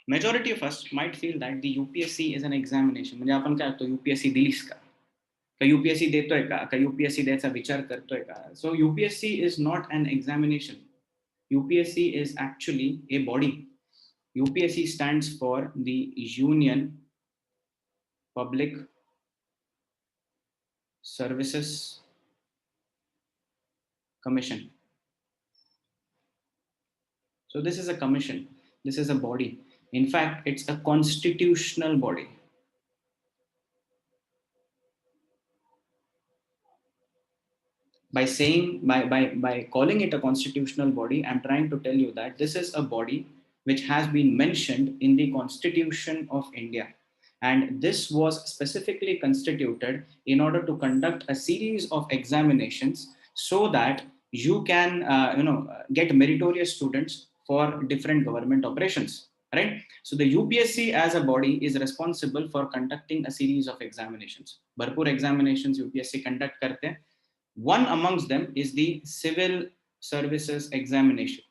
Majority of us might feel that the UPSC is an examination. म्हणजे आपण काय तो UPSC दिलीस का? का UPSC देतोय का? का UPSC द्यायचा विचार करतोय का? So UPSC is not an examination. UPSC is actually a body. UPSC stands for the Union Public Services Commission. So this is a commission. This is a body. In fact, it's a constitutional body. By calling it a constitutional body, I'm trying to tell you that this is a body which has been mentioned in the Constitution of India. And this was specifically constituted in order to conduct a series of examinations so that you can get meritorious students for different government operations, right? So the UPSC as a body is responsible for conducting a series of examinations. Bharpur examinations UPSC conduct karte. One amongst them is the Civil Services Examination.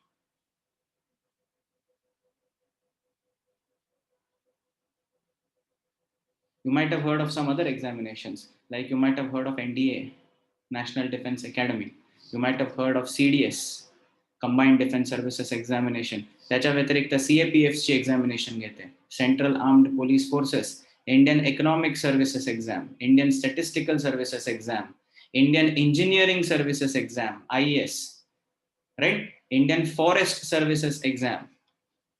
You might have heard of some other examinations, like you might have heard of NDA, National Defense Academy. You might have heard of CDS, Combined Defense Services Examination. त्याच्या व्यतिरिक्त CAPF ची examination घेते. Central Armed Police Forces, Indian Economic Services Exam, Indian Statistical Services Exam, Indian Engineering Services Exam, IES, right? Indian Forest Services Exam.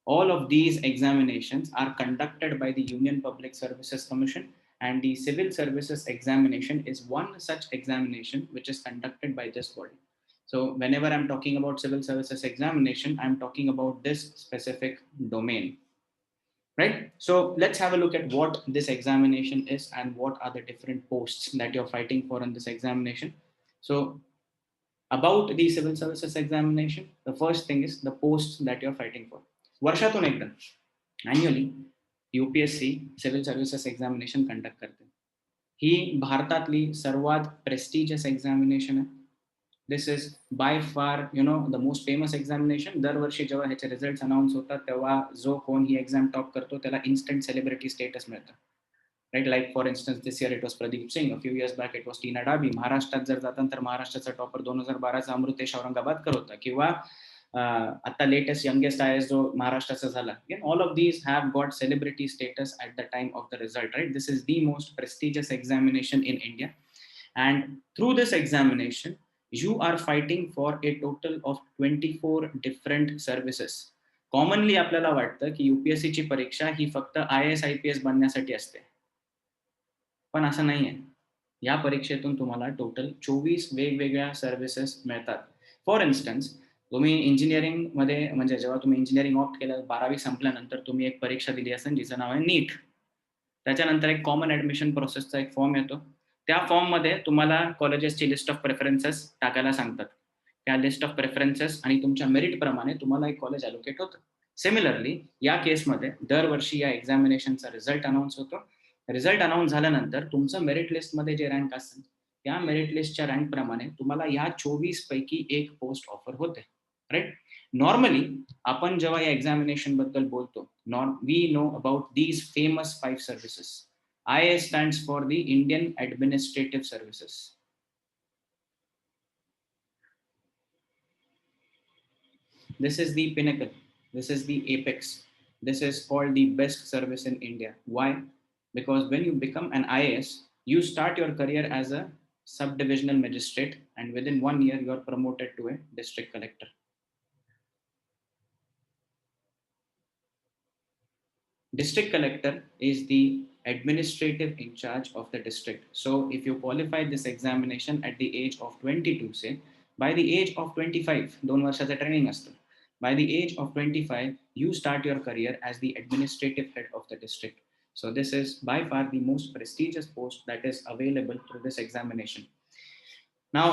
All of these examinations are conducted by the Union Public Services Commission, and the Civil Services Examination is one such examination which is conducted by this body. So whenever I'm talking about Civil Services Examination, I'm talking about this specific domain, right? So let's have a look at what this examination is and what are the different posts that you're fighting for in this examination. So about the Civil Services Examination, the first thing is the posts that you're fighting for. वर्षातून एकदा annually UPSC civil services examination conduct करते. ही भारतातली सर्वात prestigious examination आहे. This is by far the most famous examination. दरवर्षी जेव्हा ह्याचे रिझल्ट अनाऊन्स होतात तेव्हा जो कोण ही एक्झाम टॉप करतो त्याला इन्स्टंट सेलिब्रिटी स्टेटस मिळतं. Right, like for instance this year it was Pradeep Singh, a few years back it was Tina Dabi. महाराष्ट्रात जर जातात तर महाराष्ट्राचा टॉपर 2012चा अमृतेश औरंगाबादकर होता, किंवा आता लेटेस्ट यंगेस्ट IAS जो महाराष्ट्राचा झाला. All of these have got celebrity status at the time of the result, right? This is the most prestigious examination in India, and through this examination you are fighting for a total of 24 different services. Commonly आपल्याला वाटतं की UPSC ची परीक्षा ही फक्त IAS IPS बनण्यासाठी असते, पण असं नाही आहे. या परीक्षेतून तुम्हाला टोटल 24 वेगवेगळ्या सर्व्हिसेस मिळतात. फॉर इन्स्टन्स, तुम्ही इंजिनिअरिंग मध्ये, म्हणजे जेव्हा तुम्ही इंजिनिअरिंग ऑप्ट केलं 12वी संपल्यानंतर तुम्ही एक परीक्षा दिली असेल जिचं नाव आहे नीट. त्याच्यानंतर एक कॉमन ऍडमिशन प्रोसेसचा एक फॉर्म येतो. त्या फॉर्म मध्ये तुम्हाला कॉलेजेसची लिस्ट ऑफ प्रेफरन्सेस टाकायला सांगतात. त्या लिस्ट ऑफ प्रेफरन्सेस आणि तुमच्या मेरिट प्रमाणे तुम्हाला एक कॉलेज अलोकेट होतं. सिमिलरली या केसमध्ये दरवर्षी या एक्झामिनेशनचा रिझल्ट अनाऊन्स होतो. रिझल्ट अनाऊन्स झाल्यानंतर तुमचं मेरिट लिस्टमध्ये जे रँक असेल त्या मेरिट लिस्टच्या रँक प्रमाणे तुम्हाला ह्या 24 पैकी एक पोस्ट ऑफर होते, राईट? नॉर्मली आपण जेव्हा या एक्झामिनेशन बद्दल बोलतो, we know about these famous 5 services. IAS stands for the Indian Administrative Services. This is the pinnacle. This is the apex. This is called the best service in India. Why? Because when you become an IAS, you start your career as a subdivisional magistrate, and within 1 year, you are promoted to a district collector. District collector is the administrative in charge of the district. So if you qualify this examination at the age of 22, say, by the age of 25, 2 वर्षाचं training असतं. By the age of 25, you start your career as the administrative head of the district. So this is by far the most prestigious post that is available through this examination. Now,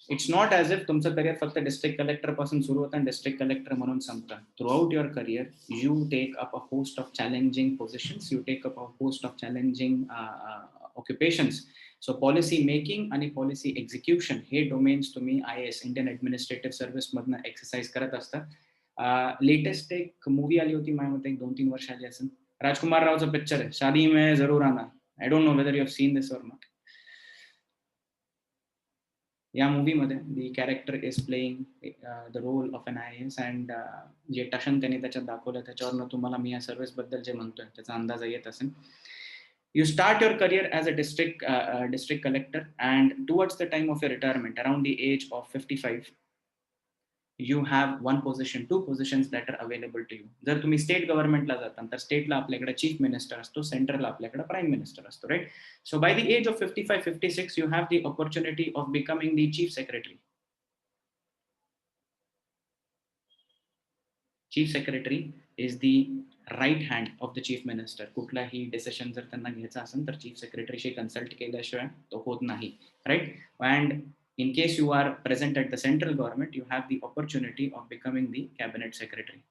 it's not as if तुमचं career फक्त district collector पासून सुरू होतं आणि district collector म्हणून संपतं. Throughout your career you take up a host of challenging positions, you take up a host of challenging occupations. So policy making आणि policy execution हे डोमेन्स तुम्ही IAS इंडियन ॲडमिनिस्ट्रेटिव्ह सर्व्हिस मधनं exercise करत असता. Latest एक movie आली होती माझ्या मते 2-3 वर्ष आली असेल. राजकुमार रावचा पिक्चर आहे, शादी में जरूर आना. I don't know whether you have seen this or not. या मूवीमध्ये the character is playing the role of an IAS and जे टशन त्यांनी त्याच्यात दाखवलं त्याच्यावरनं तुम्हाला मी या सर्व्हिसबद्दल जे म्हणतोय त्याचा अंदाज येत असेल. You start your career as a district collector, and towards the time of your retirement, around the age of 55, you have one position, two positions that are available to you. जर तुम्ही स्टेट गव्हर्नमेंटला जाता तर स्टेटला आपल्याकडे chief minister असतो, सेंट्रलला आपल्याकडे prime minister असतो, right? So by the age of 55-56 you have the opportunity of becoming the chief secretary. Chief secretary is the right hand of the chief minister. कुठलाही डिसिजन जर त्यांना घ्यायचा असेल तर चीफ सेक्रेटरीशी कन्सल्ट केल्याशिवाय तो होत नाही, right? And in case you are present at the central government, you have the opportunity of becoming the cabinet secretary.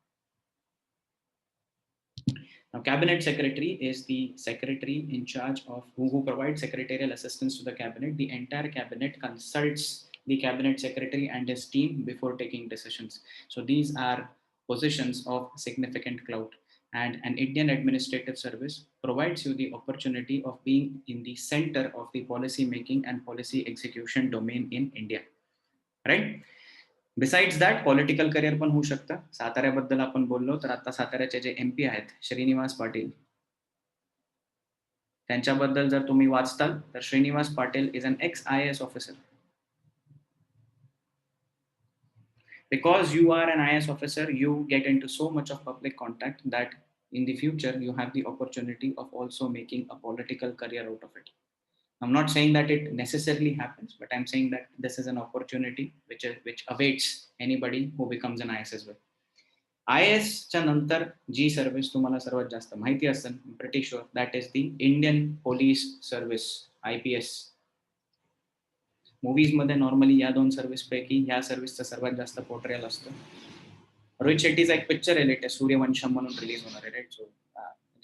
Now, cabinet secretary is the secretary in charge of who provides secretarial assistance to the cabinet. The entire cabinet consults the cabinet secretary and his team before taking decisions. So these are positions of significant clout, and an Indian administrative service provides you the opportunity of being in the center of the policy making and policy execution domain in India, right? Besides that political career पण होऊ शकतं. साताऱ्याबद्दल आपण बोललो तर आता साताऱ्याचे जे MP आहेत श्रीनिवास पाटील, त्यांच्याबद्दल जर तुम्ही वाचताल तर Shrinivas Patil is an ex IAS officer. Because you are an IAS officer, you get into so much of public contact that in the future you have the opportunity of also making a political career out of it. I'm not saying that it necessarily happens, but I'm saying that this is an opportunity which awaits anybody who becomes an IAS as well. IAS च्या नंतर जी service तुम्हाला सर्वात जास्त माहिती असेल, pretty sure that is the Indian Police Service, IPS. Movies मध्ये normally या दोन सर्व्हिस पैकी ह्या सर्व्हिसचा सर्वात जास्त पोर्ट्रेल असतो. रोहित शेट्टीचा एक पिक्चर आहे लेटेस्ट सूर्यवंशम म्हणून रिलीज होणार आहे, राईट? सो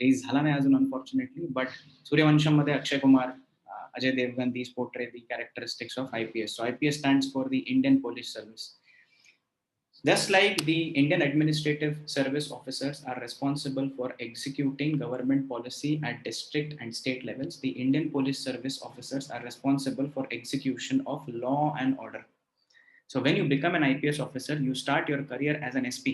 रिलीज झाला नाही अजून अनफॉर्च्युनेटली, बट सूर्यवंशम मध्ये Akshay Kumar, Ajay Devgan, these portray the characteristics of IPS. So IPS stands for the Indian Police Service. Just like the Indian Administrative Service officers are responsible for executing government policy at district and state levels, the Indian Police Service officers are responsible for execution of law and order. So when you become an IPS officer, you start your career as an SP,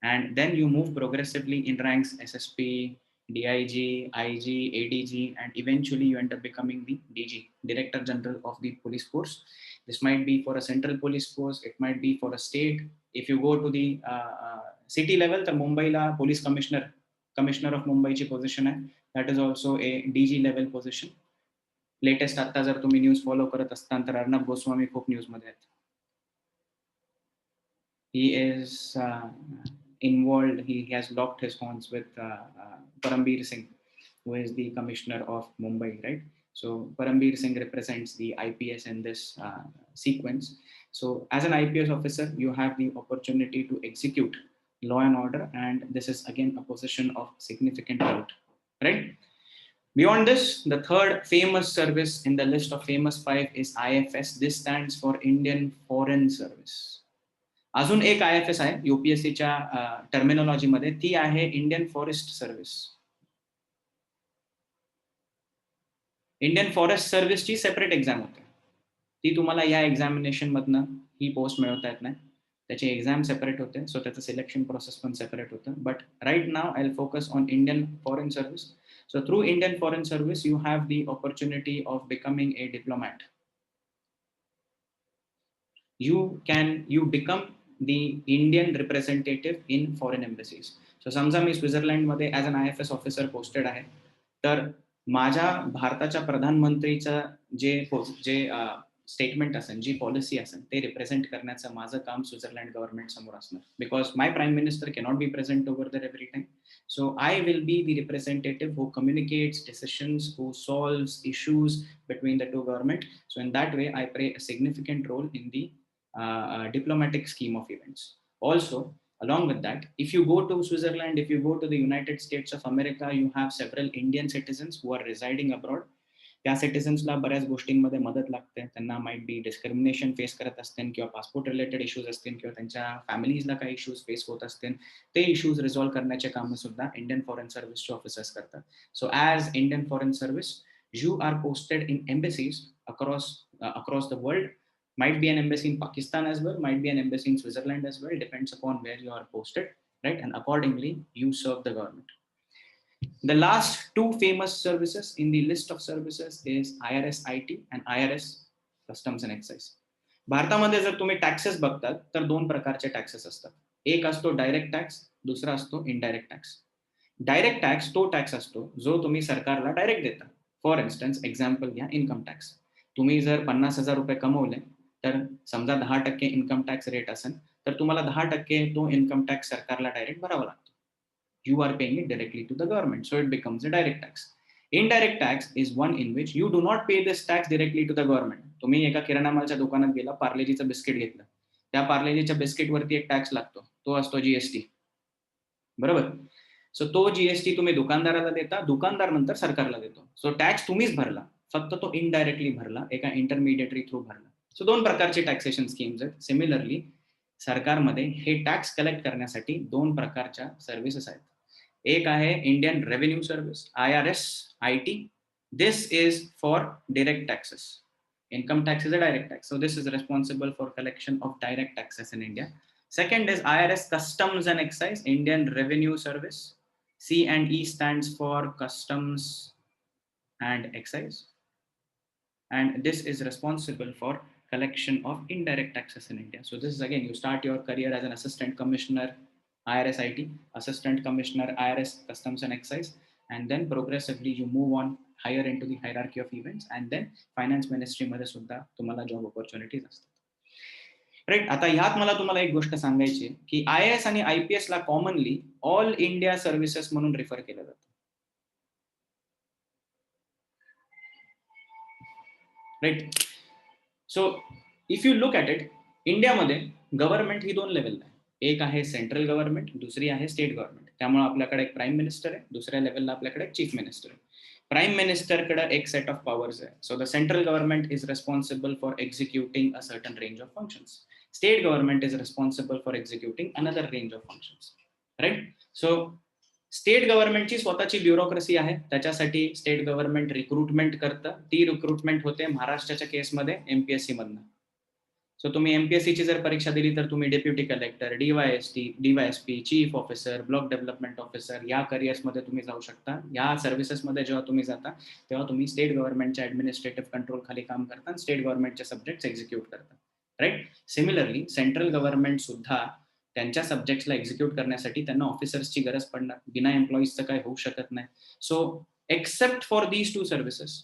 and then you move progressively in ranks SSP, DIG, IG, ADG, and eventually you end up becoming the DG, Director General of the Police Force. This might be for a central police force, it might be for a state. If you go to the city level, the Mumbai la police commissioner of Mumbai ची position आहे. That is also a DG level position. Latest आता जर तुम्ही news follow करत असताल तर अर्णब गोस्वामी खूप news मध्ये आहेत. He is involved, he has locked his horns with Parambir Singh, who is the commissioner of Mumbai, right? So Parambir Singh represents the IPS in this sequence. So as an IPS officer, you have the opportunity to execute law and order, and this is again a position of significant weight, right? Beyond this, the third famous service in the list of famous 5 is IFS. This stands for Indian Foreign Service. अजून एक IFS आहे UPSCच्या टर्मिनॉलॉजीमध्ये, ती आहे Indian forest service. Indian forest सर्व्हिसची separate exam होते. ती तुम्हाला या एक्झामिनेशन मधनं ही पोस्ट मिळवता येत नाही. त्याची एक्झाम सेपरेट होते, सो त्याचं सिलेक्शन प्रोसेस पण सेपरेट होतं. But right now I will focus on Indian foreign service. So through Indian foreign service you have the opportunity of becoming a diplomat. You become the Indian representative in foreign embassies. So समजा मी स्वित्झर्लंडमध्ये as an IFS officer posted आहे, तर माझ्या भारताच्या प्रधानमंत्रीचं जे statement असेल, जी policy असेल, ते रिप्रेझेंट करण्याचं माझं काम स्वित्झर्लंड गव्हर्नमेंट समोर असणार. Because my prime minister cannot be present over there every time. So I will be the representative who communicates decisions, who solves issues between the two governments. So in that way, I play a significant role in the diplomatic scheme of events. Also, along with that, if you go to Switzerland, if you go to the United States of America, you have several Indian citizens who are residing abroad. त्या सिटिझन्सला बऱ्याच गोष्टींमध्ये मदत लागते, त्यांना might be discrimination face करत असतील किंवा passport related issues असतील किंवा त्यांच्या फॅमिलीजला काही इश्यूज फेस होत असतील, ते इश्यूज रिझॉल्व्ह करण्याचे काम सुद्धा इंडियन फॉरेन सर्व्हिसचे ऑफिसर्स करतात. So as Indian foreign service you are posted in embassies across the world. Might be an embassy in Pakistan as well, might be an embassy in Switzerland as well, depends upon where you are posted, right? And accordingly you serve the government. The last two famous services in the list of services is IRS IT and IRS Customs and Excise. भारतामध्ये जर तुम्ही taxes बघतात तर दोन प्रकारचे taxes असतात. एक असतो डायरेक्ट टॅक्स, दुसरा असतो इनडायरेक्ट टॅक्स. डायरेक्ट टॅक्स तो टॅक्स असतो जो तुम्ही सरकारला डायरेक्ट देता. फॉर इन्स्टन्स एक्झाम्पल घ्या, इन्कम टॅक्स. तुम्ही जर 50,000 रुपये कमवले तर समजा 10% इन्कम टॅक्स रेट असेल तर तुम्हाला 10% तो इन्कम टॅक्स सरकारला डायरेक्ट भरावा लागतो. You are paying it directly to the government, so it becomes a direct tax. Indirect tax is one in which you do not pay this tax directly to the government. तुम्ही एका किराणा मालच्या दुकानात गेला, पार्लेजीचं biscuit घेतलं, त्या पार्लेजीच्या बिस्किटवरती एक tax लागतो, तो असतो जीएसटी, बरोबर? सो तो जीएसटी तुम्ही दुकानदाराला देता, दुकानदार नंतर सरकारला देतो. सो टॅक्स तुम्हीच भरला, फक्त तो इनडायरेक्टली भरला, एका इंटरमिडिएटरी थ्रू भरला. सो दोन प्रकारचे टॅक्सेशन स्कीम्स आहेत. सिमिलरली सरकारमध्ये हे टॅक्स कलेक्ट करण्यासाठी दोन प्रकारच्या सर्व्हिसेस आहेत. एक आहे Indian revenue service, IRS IT. This is for direct taxes. Income tax is a direct tax, so this is responsible for collection of direct taxes in India. Second is IRS Customs and Excise, Indian Revenue Service. C&E stands for Customs and Excise, and this is responsible for collection of indirect taxes in India. So this is, again, you start your career as an assistant commissioner IRS IT, assistant commissioner IRS Customs and Excise, and then progressively you move on higher into the hierarchy of events, and then finance ministry मध्ये सुद्धा तुम्हाला job opportunities असतात. Right. आता ह्यात मला तुम्हाला एक गोष्ट सांगायची की IAS आणि IPS ला कॉमनली ऑल इंडिया सर्व्हिसेस म्हणून रिफर केलं जातं. Right. So if you look at it, इंडियामध्ये गव्हर्नमेंट ही दोन लेवलला आहे. एक आहे सेंट्रल गव्हर्नमेंट, दुसरी आहे स्टेट गव्हर्नमेंट. त्यामुळे आपल्याकडे एक प्राईम मिनिस्टर आहे, दुसऱ्या लेवलला आपल्याकडे एक चीफ मिनिस्टर आहे. प्राईम मिनिस्टरकडे एक सेट ऑफ पॉवर्स आहे. So the central government is responsible for executing a certain range of functions. State government is responsible for executing another range of functions. Right. So state गव्हर्नमेंटची स्वतःची bureaucracy आहे, त्याच्यासाठी state government recruitment करतं. ती recruitment होते महाराष्ट्राच्या केसमध्ये MPSC मधनं. सो तुम्ही MPSCची जर परीक्षा दिली तर तुम्ही deputy collector, DYSP, chief officer, block development officer या करिअर्समध्ये तुम्ही जाऊ शकता. या सर्व्हिसेसमध्ये जेव्हा तुम्ही जाता तेव्हा तुम्ही स्टेट गव्हर्नमेंटच्या ऍडमिनिस्ट्रेटिव्ह कंट्रोल खाली काम करता, स्टेट गव्हर्नमेंटचे सब्जेक्ट्स एक्झिक्यूट करता. राईट. सिमिलरली सेंट्रल गव्हर्नमेंट सुद्धा त्यांच्या सब्जेक्ट्सला एक्झिक्यूट करण्यासाठी त्यांना ऑफिसर्सची गरज पडणार, बिना एम्प्लॉईजचं काही होऊ शकत नाही. So except for these two services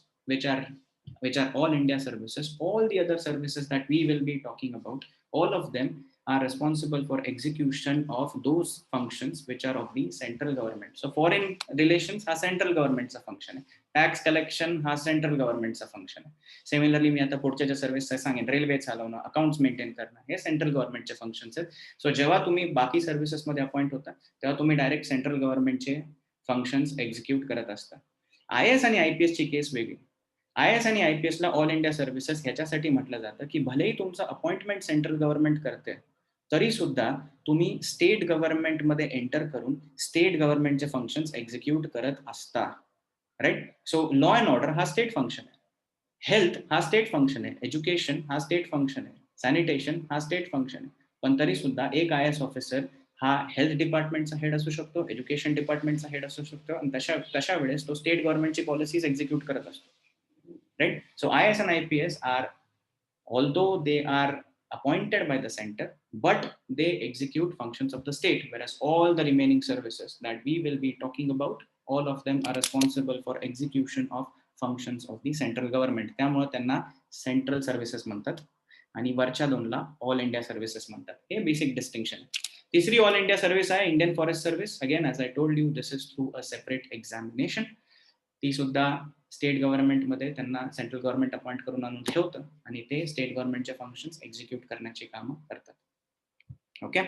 which are all India services, all the other services that we will be talking about, all of them are responsible for execution of those functions which are of the central government. So foreign relations ha central government's function hai, tax collection ha central government's function hai. Similarly मी आता पुढच्या ज्या service सांगेन, railway चालवणं, accounts maintain करणं, हे central गव्हर्नमेंटचे functions आहेत. So जेव्हा तुम्ही बाकी सर्व्हिसेस मध्ये अपॉइंट होता तेव्हा तुम्ही डायरेक्ट सेंट्रल गव्हर्नमेंटचे फंक्शन्स एक्झिक्यूट करत असता. IAS आणि IPS ची केस वेगळी. IAS आणि IPS ला ऑल इंडिया सर्व्हिसेस ह्याच्यासाठी म्हटलं जातं की भलेही तुमचं अपॉइंटमेंट सेंट्रल गव्हर्नमेंट करते तरी सुद्धा तुम्ही स्टेट गव्हर्नमेंट मध्ये एंटर करून स्टेट गव्हर्नमेंटचे फंक्शन्स एक्झिक्यूट करत असता. Right. So law and order हा स्टेट फंक्शन आहे, हेल्थ हा स्टेट फंक्शन आहे, एज्युकेशन हा स्टेट फंक्शन आहे, सॅनिटेशन हा स्टेट फंक्शन आहे. पण तरी सुद्धा एक IAS ऑफिसर हा हेल्थ डिपार्टमेंटचा हेड असू शकतो, एज्युकेशन डिपार्टमेंटचा हेड असू शकतो, आणि तशा वेळेस तो स्टेट गव्हर्नमेंटची पॉलिसीज एक्झिक्यूट करत असतो. Right? So IAS and IPS are, although they are appointed by the center, but they execute functions of the state, whereas all the remaining services that we will be talking about, all of them are responsible for execution of functions of the central government. त्यामुळे त्यांना central services म्हणतात आणि वरच्या दोनला all India services म्हणतात. हे basic distinction आहे. तिसरी ऑल इंडिया सर्व्हिस आहे Indian forest service. Again as I told you, this is through a separate examination. ती सुद्धा स्टेट गव्हर्नमेंटमध्ये त्यांना सेंट्रल गव्हर्नमेंट अपॉइंट करून आणून ठेवतं आणि ते स्टेट गव्हर्नमेंटचे फंक्शन्स एक्झिक्यूट करण्याची कामं करतात. ओके.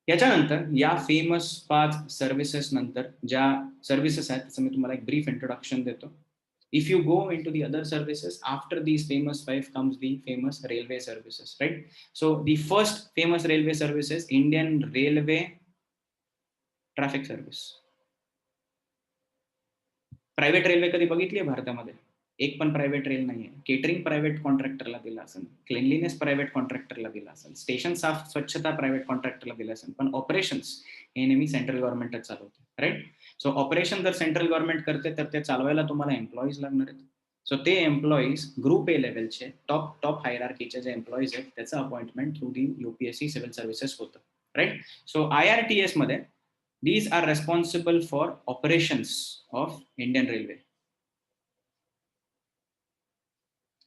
याच्यानंतर या फेमस 5 सर्व्हिसेस नंतर ज्या सर्व्हिसेस आहेत त्याचं मी तुम्हाला एक ब्रीफ इंट्रोडक्शन देतो. If you go into the other services, after these famous 5 comes the famous railway services, right? So the first famous railway service is Indian Railway Traffic Service. Private railway कधी बघितली आहे भारतामध्ये? एक पण private rail नाहीये. Catering private कॉन्ट्रॅक्टरला दिला असेल, cleanliness private कॉन्ट्रॅक्टरला दिला असेल, स्टेशन साफ स्वच्छता प्रायव्हेट कॉन्ट्रॅक्टरला दिला असेल, पण ऑपरेशन्स हे नेहमी सेंट्रल गव्हर्नमेंटच चालवते, राईट? सो ऑपरेशन जर सेंट्रल गव्हर्नमेंट करते तर ते चालवायला तुम्हाला एम्प्लॉईज लागणार आहेत. सो ते एम्प्लॉईज ग्रुप ए लेवलचे टॉप हायरार्कीचे जे एम्प्लॉईज आहेत त्याचं appointment through the UPSC civil services होतं, राईट? सो IRTS मध्ये these are responsible for operations of Indian Railway.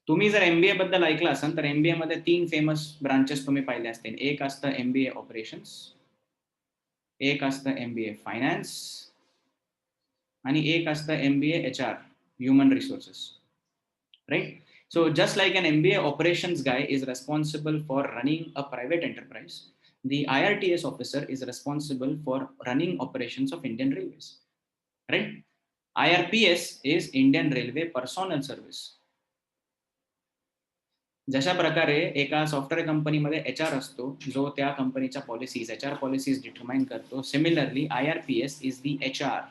तुम्ही जर MBA बद्दल ऐकलं असाल तर MBA मध्ये 3 फेमस ब्रांचेस तुम्ही पाहिले असतील. एक असतं MBA ऑपरेशन्स, एक असतं MBA फायनान्स आणि एक असतं MBA HR human resources, right? So just like an MBA operations guy is responsible for running a private enterprise, the IRTS officer is responsible for running operations of Indian Railways, right? IRPS is Indian Railway Personnel Service. जशा प्रकारे एका software कंपनीमध्ये HR असतो जो त्या कंपनीच्या policies HR policies determine करतो, similarly IRPS is the HR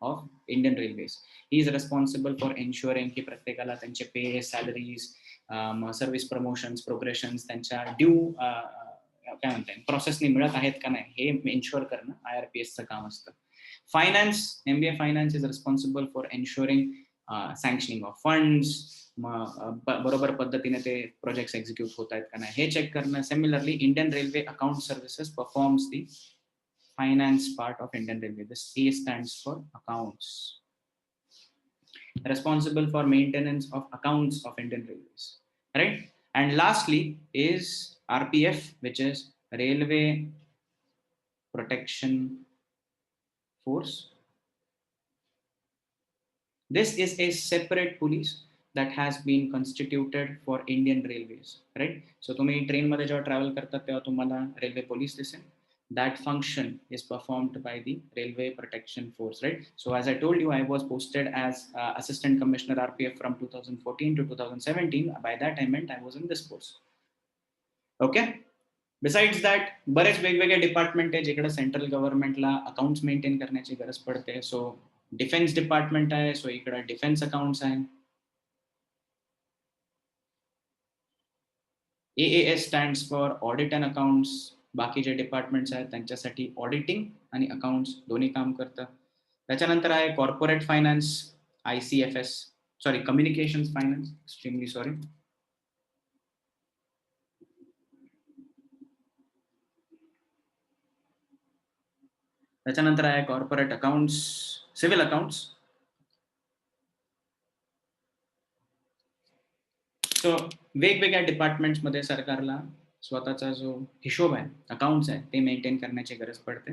of Indian railways. He is responsible for ensuring की प्रत्येकाला त्यांचे pay, salaries, service promotions, progressions त्यांच्या ड्यू काय म्हणता येईल प्रोसेसनी मिळत आहेत का नाही हे एन्शुअर करणं IRPSचं काम असतं. Finance, MBA finance is responsible for ensuring sanctioning of funds, बरोबर पद्धतीने ते प्रोजेक्ट्स एक्झिक्यूट होत आहेत का नाही हे चेक करणं. Similarly Indian railway account services performs the finance part of Indian Railway. This A stands for accounts. Responsible for maintenance of accounts of Indian Railways, right? And lastly is RPF, which is Railway Protection Force. This is a separate police that has been constituted for Indian Railways, right? So तुम्ही train मध्ये जेव्हा travel करतात तेव्हा तुम्हाला railway police दिसेल. That function is performed by the Railway Protection Force, right? So as I told you, I was posted as Assistant Commissioner RPF from 2014 to 2017. By that I meant I was in this force. Okay? Besides that, बरेच वेगवेगळे department आहे जिकडे central गव्हर्नमेंटला accounts maintain करण्याची गरज पडते. So defence department आहे, so इकडे defence accounts आहे. AAS stands for Audit and Accounts. बाकी जे डिपार्टमेंट्स आहेत त्यांच्यासाठी ऑडिटिंग आणि अकाउंट्स दोन्ही काम करतात. त्याच्यानंतर आहे corporate finance, ICFS, sorry communications finance, extremely sorry. त्याच्यानंतर आहे corporate accounts, civil accounts. So वेगवेगळ्या डिपार्टमेंट्स मध्ये सरकारला स्वतःचा जो हिशोब आहे, अकाउंट्स आहे ते मेंटेन करण्याची गरज पडते.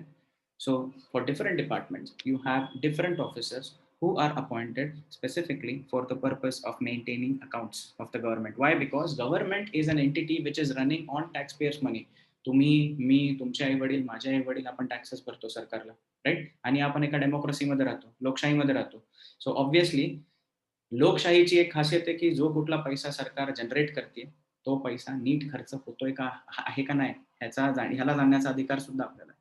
So for different departments, you have different officers who are appointed specifically for the purpose of maintaining accounts of the government. Why? Because government is an entity which is running on taxpayers' money. तुम्ही, मी, तुमचे आई वडील, माझे आई वडील आपण taxes भरतो सरकारला, right? आणि आपण एका डेमोक्रेसीमध्ये राहतो, लोकशाहीमध्ये राहतो. सो ऑब्व्हियसली लोकशाहीची एक खासियत आहे की जो कुठला पैसा सरकार जनरेट करते तो पैसा नीट खर्च होतोय का आहे का नाही ह्याला जाणण्याचा अधिकार सुद्धा आपल्याला,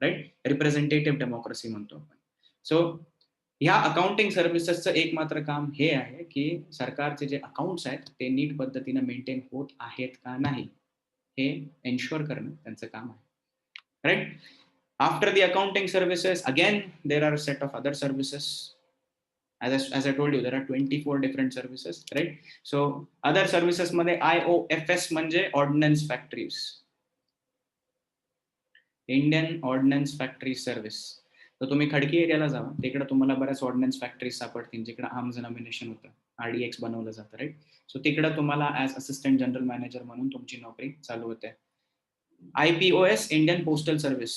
राईट? रिप्रेझेंटेटिव्ह डेमोक्रेसी म्हणतो आपण. सो ह्या अकाउंटिंग सर्व्हिसेसचं एक मात्र काम हे आहे की सरकारचे जे अकाउंट्स आहेत ते नीट पद्धतीने मेंटेन होत आहेत का नाही हे एन्श्युअर करणं त्यांचं काम आहे, right? After the accounting services again there are set of other services. As I told you, there are 24 different services, right? So other services मध्ये IOFS म्हणजे Ordnance Factories, Indian Ordnance Factory Service. तर तुम्ही खडकी एरियाला जावा, तिकडे तुम्हाला बऱ्याच ordnance factories सापडतील जिकडे arms and अम्युनिशन होतं, RDX बनवलं जातं, राईट? सो तिकडे तुम्हाला ऍज असिस्टंट जनरल मॅनेजर म्हणून तुमची नोकरी चालू होते. IPOS, इंडियन पोस्टल सर्व्हिस,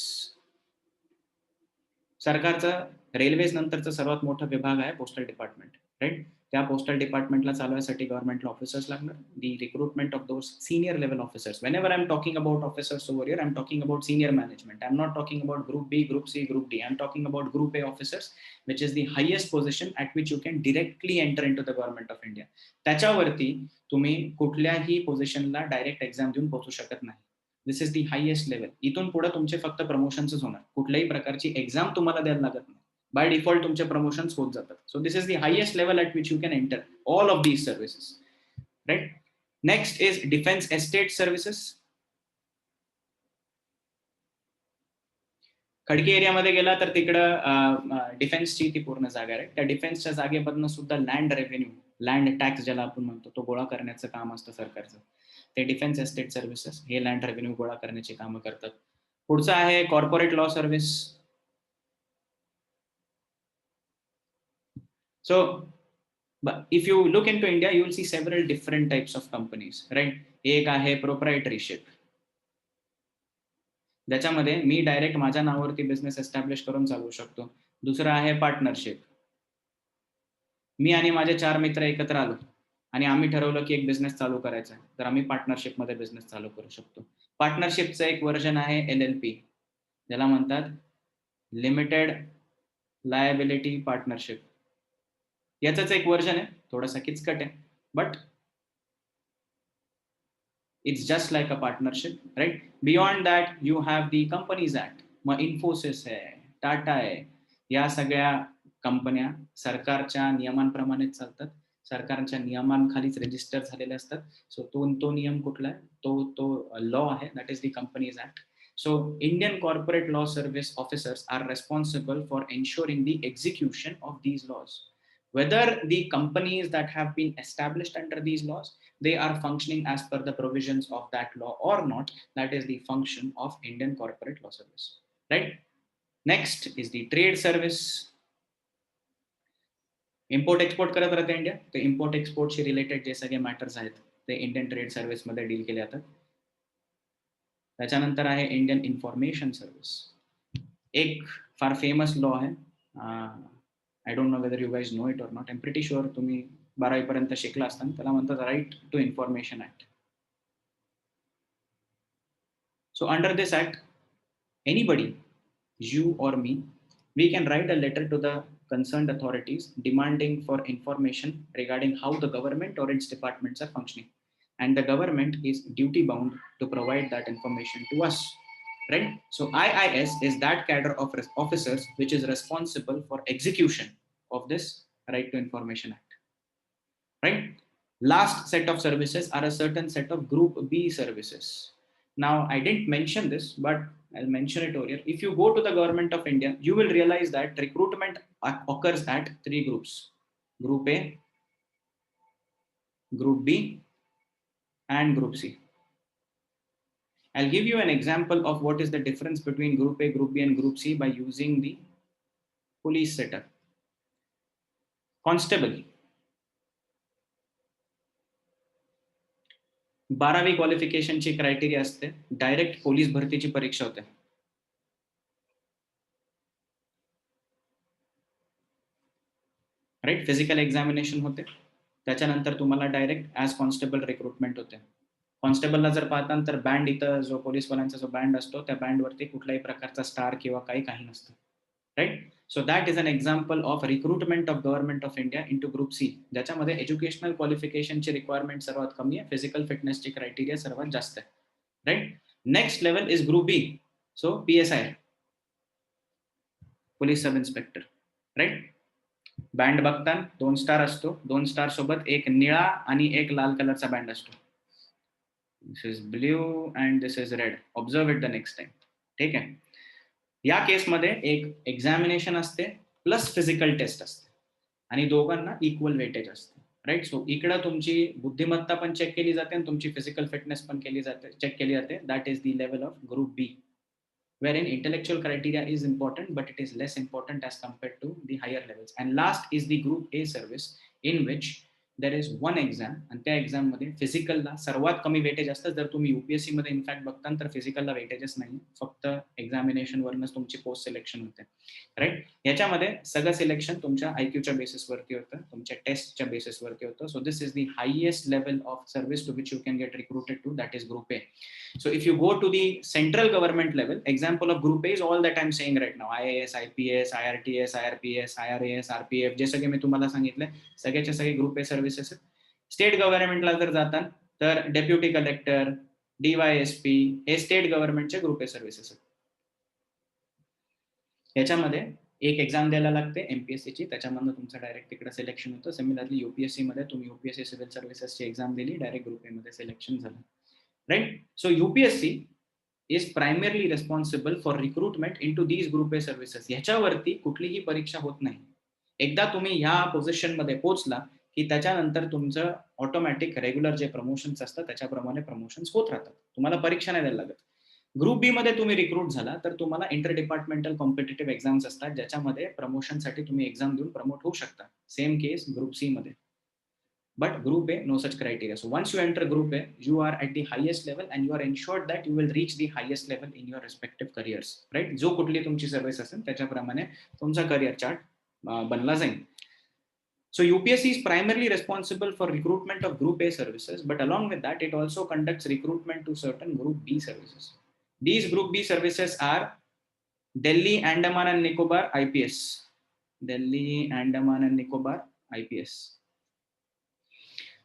सरकारचं रेल्वेज नंतरचा सर्वात मोठा विभाग आहे पोस्टल डिपार्टमेंट, राईट. त्या पोस्टल डिपार्टमेंटला चालवायसाठी गव्हर्नमेंटला ऑफिसर्स लागणार. The recruitment of those senior level officers, whenever I am talking about officers over here, I am talking about senior management. I am not talking about group B, group C, group D. I am talking about group A officers, which is the highest position at which you can directly enter in to the government of India. त्याच्यावरती तुम्ही कुठल्याही पोझिशनला direct exam देऊन पोहोचू शकत नाही. दिस is the highest level. इथून पुढे तुमचे फक्त प्रमोशन्सच होणार, कुठल्याही प्रकारची एक्झाम तुम्हाला द्यायला लागत नाही. बाय डिफॉल्ट तुमचे प्रमोशन्स होत जातात. So this is the highest level at which you can enter all of these services, right. Next is defence estate services. Khadki एरियामध्ये गेला तर तिकडं डिफेन्सची ती पूर्ण जागा आहे. त्या डिफेन्सच्या जागेमधनं सुद्धा लँड रेव्हेन्यू, लँड टॅक्स ज्याला आपण म्हणतो, तो गोळा करण्याचं काम असतं सरकारचं. ते डिफेन्स एस्टेट सर्व्हिसेस हे लँड रेव्हेन्यू गोळा करण्याची कामं करतात. पुढचं आहे corporate law service. So, but if you look into India, you will see several different types of companies, right? एक आहे प्रोप्रायटरीशिप, ज्याच्यामध्ये मी डायरेक्ट माझ्या नावावरती बिझनेस एस्टॅब्लिश करून चालवू शकतो. दुसरं आहे पार्टनरशिप. मी आणि माझे 4 मित्र एकत्र आलो आणि आम्ही ठरवलं की एक बिझनेस चालू करायचा आहे, तर आम्ही पार्टनरशिपमध्ये बिझनेस चालू करू शकतो. पार्टनरशिपचं एक व्हर्जन आहे LLP, ज्याला म्हणतात लिमिटेड लायबिलिटी पार्टनरशिप. याचंच एक व्हर्जन आहे, थोडासा किचकट आहे, but it's just like a partnership, right? Beyond that you have the Companies Act. मग इन्फोसिस आहे, टाटा आहे, या सगळ्या कंपन्या सरकारच्या नियमांप्रमाणेच चालतात. सरकारच्या नियमांखालीच रजिस्टर झालेले असतात. सो तो नियम कुठला आहे, तो लॉ आहे, that is the companies act. So Indian corporate law service officers are responsible for ensuring the execution of these laws. Whether the companies that have been established under these laws, they are functioning as per the provisions of that law or not, that is the function of Indian corporate law service, right? Next is the trade service. Import export करत राहते India, तर import एक्सपोर्टशी related जे सगळे matters आहेत ते Indian trade सर्व्हिसमध्ये deal केले जातात. त्याच्यानंतर आहे इंडियन इन्फॉर्मेशन सर्व्हिस. एक फार फेमस लॉ आहे, I don't know whether you guys know it or not. I am pretty sure तुम्ही 12वी पर्यंत शिकला असताना. त्याला म्हणतात right to information act. So under this act, anybody, you or me, we can write a letter to the concerned authorities demanding for information regarding how the government or its departments are functioning, and the government is duty bound to provide that information to us, right? So IIS is that cadre of officers which is responsible for execution of this right to information act, right? Last set of services are a certain set of group B services. Now I didn't mention this, but I'll mention it over here. If you go to the government of India, you will realize that recruitment occurs at 3 groups: Group A, Group B, and Group C. I'll give you an example of what is the difference between Group A, Group B, and Group C by using the police setup. Constable, 12वी क्वालिफिकेशनची criteria असते, direct police भरतीची परीक्षा होते. Right, physical examination होते, त्याच्यानंतर तुम्हाला direct as constable recruitment होते. कॉन्स्टेबलला जर पाहता तर बँड, इथं जो पोलीसवाल्यांचा जो बँड असतो त्या बँडवरती कुठल्याही प्रकारचा स्टार किंवा काही नसतं, right. So that is an example of recruitment of government of India in to group C, ज्याच्यामध्ये एज्युकेशनल क्वालिफिकेशनची रिक्वायरमेंट सर्वात कमी आहे, फिजिकल फिटनेसची क्रायटेरिया सर्वात जास्त आहे, right. Next level is group B. So PSI, police sub inspector, right. Band बघता 2 स्टार असतो, 2 स्टार सोबत एक निळा आणि एक लाल कलरचा बँड असतो. This is blue and this is red. Observe it the next time, ठीक आहे. या केसमध्ये एक एक्झामिनेशन असते प्लस फिजिकल टेस्ट असते आणि दोघांना इक्वल वेटेज असते, राईट. सो इकडं तुमची बुद्धिमत्ता पण चेक केली जाते आणि तुमची फिजिकल फिटनेस पण चेक केली जाते. That is the level of group B, wherein intellectual criteria is important, but it is less important as compared to the higher levels. And last is the Group A service, in which there is one exam, आणि त्या एक्झाममध्ये फिजिकलला सर्वात कमी weightage असतं. जर तुम्ही UPSC मध्ये in fact बघता तर फिजिकलला वेटेजच नाही, फक्त एक्झामिनेशनवरच तुमची पोस्ट सिलेक्शन होते, राईट. याच्यामध्ये सगळं सिलेक्शन तुमच्या IQ बेसिसवरती होतं, तुमच्या टेस्टच्या बेसिसवरती होतं. So this is the highest level of service to which you can get recruited to, that is group A. So if you go to the central government level, example of group A is all that I'm saying right now: IAS, IPS, IRTS, IRPS, IRAS, RPF, जे सगळे मी तुम्हाला सांगितले सगळ्याचे सगळे group A services. State गव्हर्नमेंटला जर जाता तर deputy collector, DYSP हे स्टेट गव्हर्नमेंटचे ग्रुप ए सर्व्हिसेस आहेत. याच्यामध्ये एक एक्झाम द्यायला लागते MPSC ची, त्याच्यामधून तुमचं डायरेक्ट तिकडे सिलेक्शन होतं. सिमिलरली UPSC मध्ये तुम्ही UPSC सिव्हिल सर्व्हिसेसची एक्झाम दिली, डायरेक्ट ग्रुप ए मध्ये सिलेक्शन झालं, right. So UPSC is primarily responsible for recruitment into these group A services. ह्याच्यावरती कुठलीही परीक्षा होत नाही. एकदा तुम्ही ह्या पोझिशन मध्ये पोहोचला की त्याच्यानंतर तुमचं ऑटोमॅटिक रेग्युलर जे प्रमोशन्स असतात त्याच्याप्रमाणे प्रमोशन्स होत राहतात, तुम्हाला परीक्षा नाही द्यायला लागत. ग्रुप बी मध्ये तुम्ही रिक्रूट झाला तर तुम्हाला इंटर डिपार्टमेंटल कॉम्पिटेटिव्ह एक्झाम्स असतात, ज्याच्यामध्ये प्रमोशनसाठी तुम्ही एक्झाम देऊन प्रमोट होऊ शकता. सेम केस ग्रुप सी मध्ये. But Group A, no such criteria. So once you enter Group A, you are at the highest level and you are ensured that you will reach the highest level in your respective careers, right? जो कुठली तुमची service असेल त्याच्याप्रमाणे तुमचा career chart बनला जाईल. So UPSC is primarily responsible for recruitment of Group A services, but along with that, it also conducts recruitment to certain Group B services. These Group B services are Delhi, Andaman and Nicobar, IPS. Delhi, Andaman and Nicobar, IPS.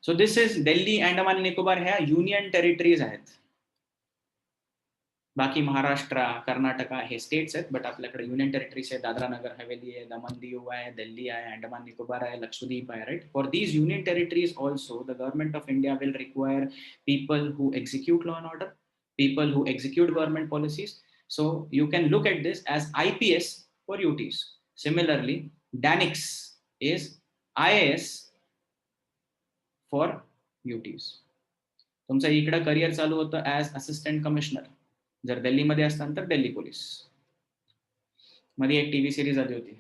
So this is Delhi, Andaman Nicobar ह्या union territories आहेत. बाकी महाराष्ट्र, कर्नाटका हे states आहेत, but आपल्याकडे union territories आहे. दादरा नगर हवेली आहे, दमन दीव आहे, दिल्ली आहे, अंडमान निकोबार आहे, लक्षद्वीप आहे, right. For these union territories also the government of India will require people who execute law and order, people who execute government policies. So you can look at this as IPS for UTs. Similarly DANIX is IAS for UTs. तुमचं इकडं career चालू होतं as assistant commissioner. जर दिल्लीमध्ये असताना तर Delhi police मध्ये एक TV सिरीज आली होती,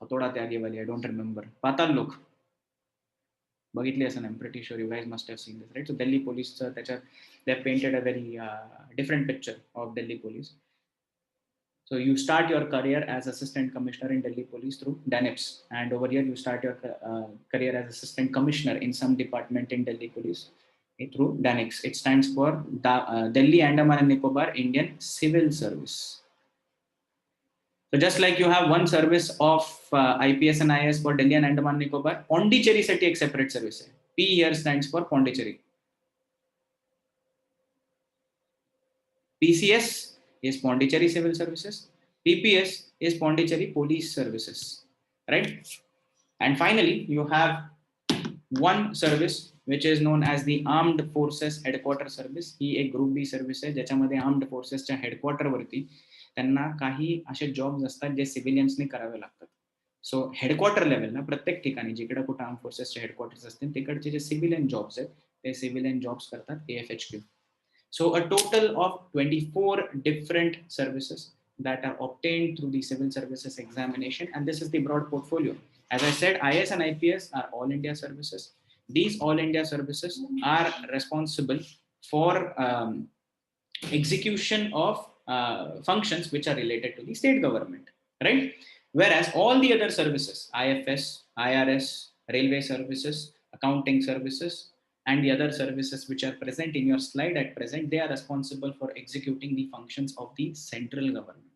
हतोडा त्यागेवाली, I don't remember, Paatal Lok, बघितली असं. I am pretty sure you guys must have seen this, right. So Delhi पोलीसचं त्याच्यात they painted a very different picture of Delhi police. So you start your career as assistant commissioner in Delhi police through DANIPS, and over here you start your career as assistant commissioner in some department in Delhi police through DANIX. It stands for Delhi, Andaman and Nicobar Indian Civil Service. So just like you have one service of IPS and IAS for Delhi and Andaman and Nicobar, Pondicherry साठी एक separate service है. P here stands for Pondicherry. PCS is Pondicherry Civil Services. PPS is Pondicherry Police Services, right? And finally, you have one service which is known as the Armed Forces Headquarter Service. ही एक Group B service आहे ज्याच्यामध्ये armed फोर्सेसच्या headquarter वरती त्यांना काही असे jobs असतात जे सिव्हिलियन्सनी करावे लागतात. सो हेडक्वार्टर लेवलला प्रत्येक ठिकाणी जिकडे कुठे आर्म फोर्सेसचे हेडक्वार्टर्स असतील तिकडचे जे सिव्हिलियन जॉब्स आहेत ते सिव्हिलियन जॉब्स करतात AFHQ. So a total of 24 different services that are obtained through the civil services examination, and this is the broad portfolio. As I said, IAS and IPS are all India services. These all India services are responsible for execution of functions which are related to the state government, right? Whereas all the other services, IFS, IRS, railway services, accounting services, and the other services which are present in your slide at present, they are responsible for executing the functions of the central government.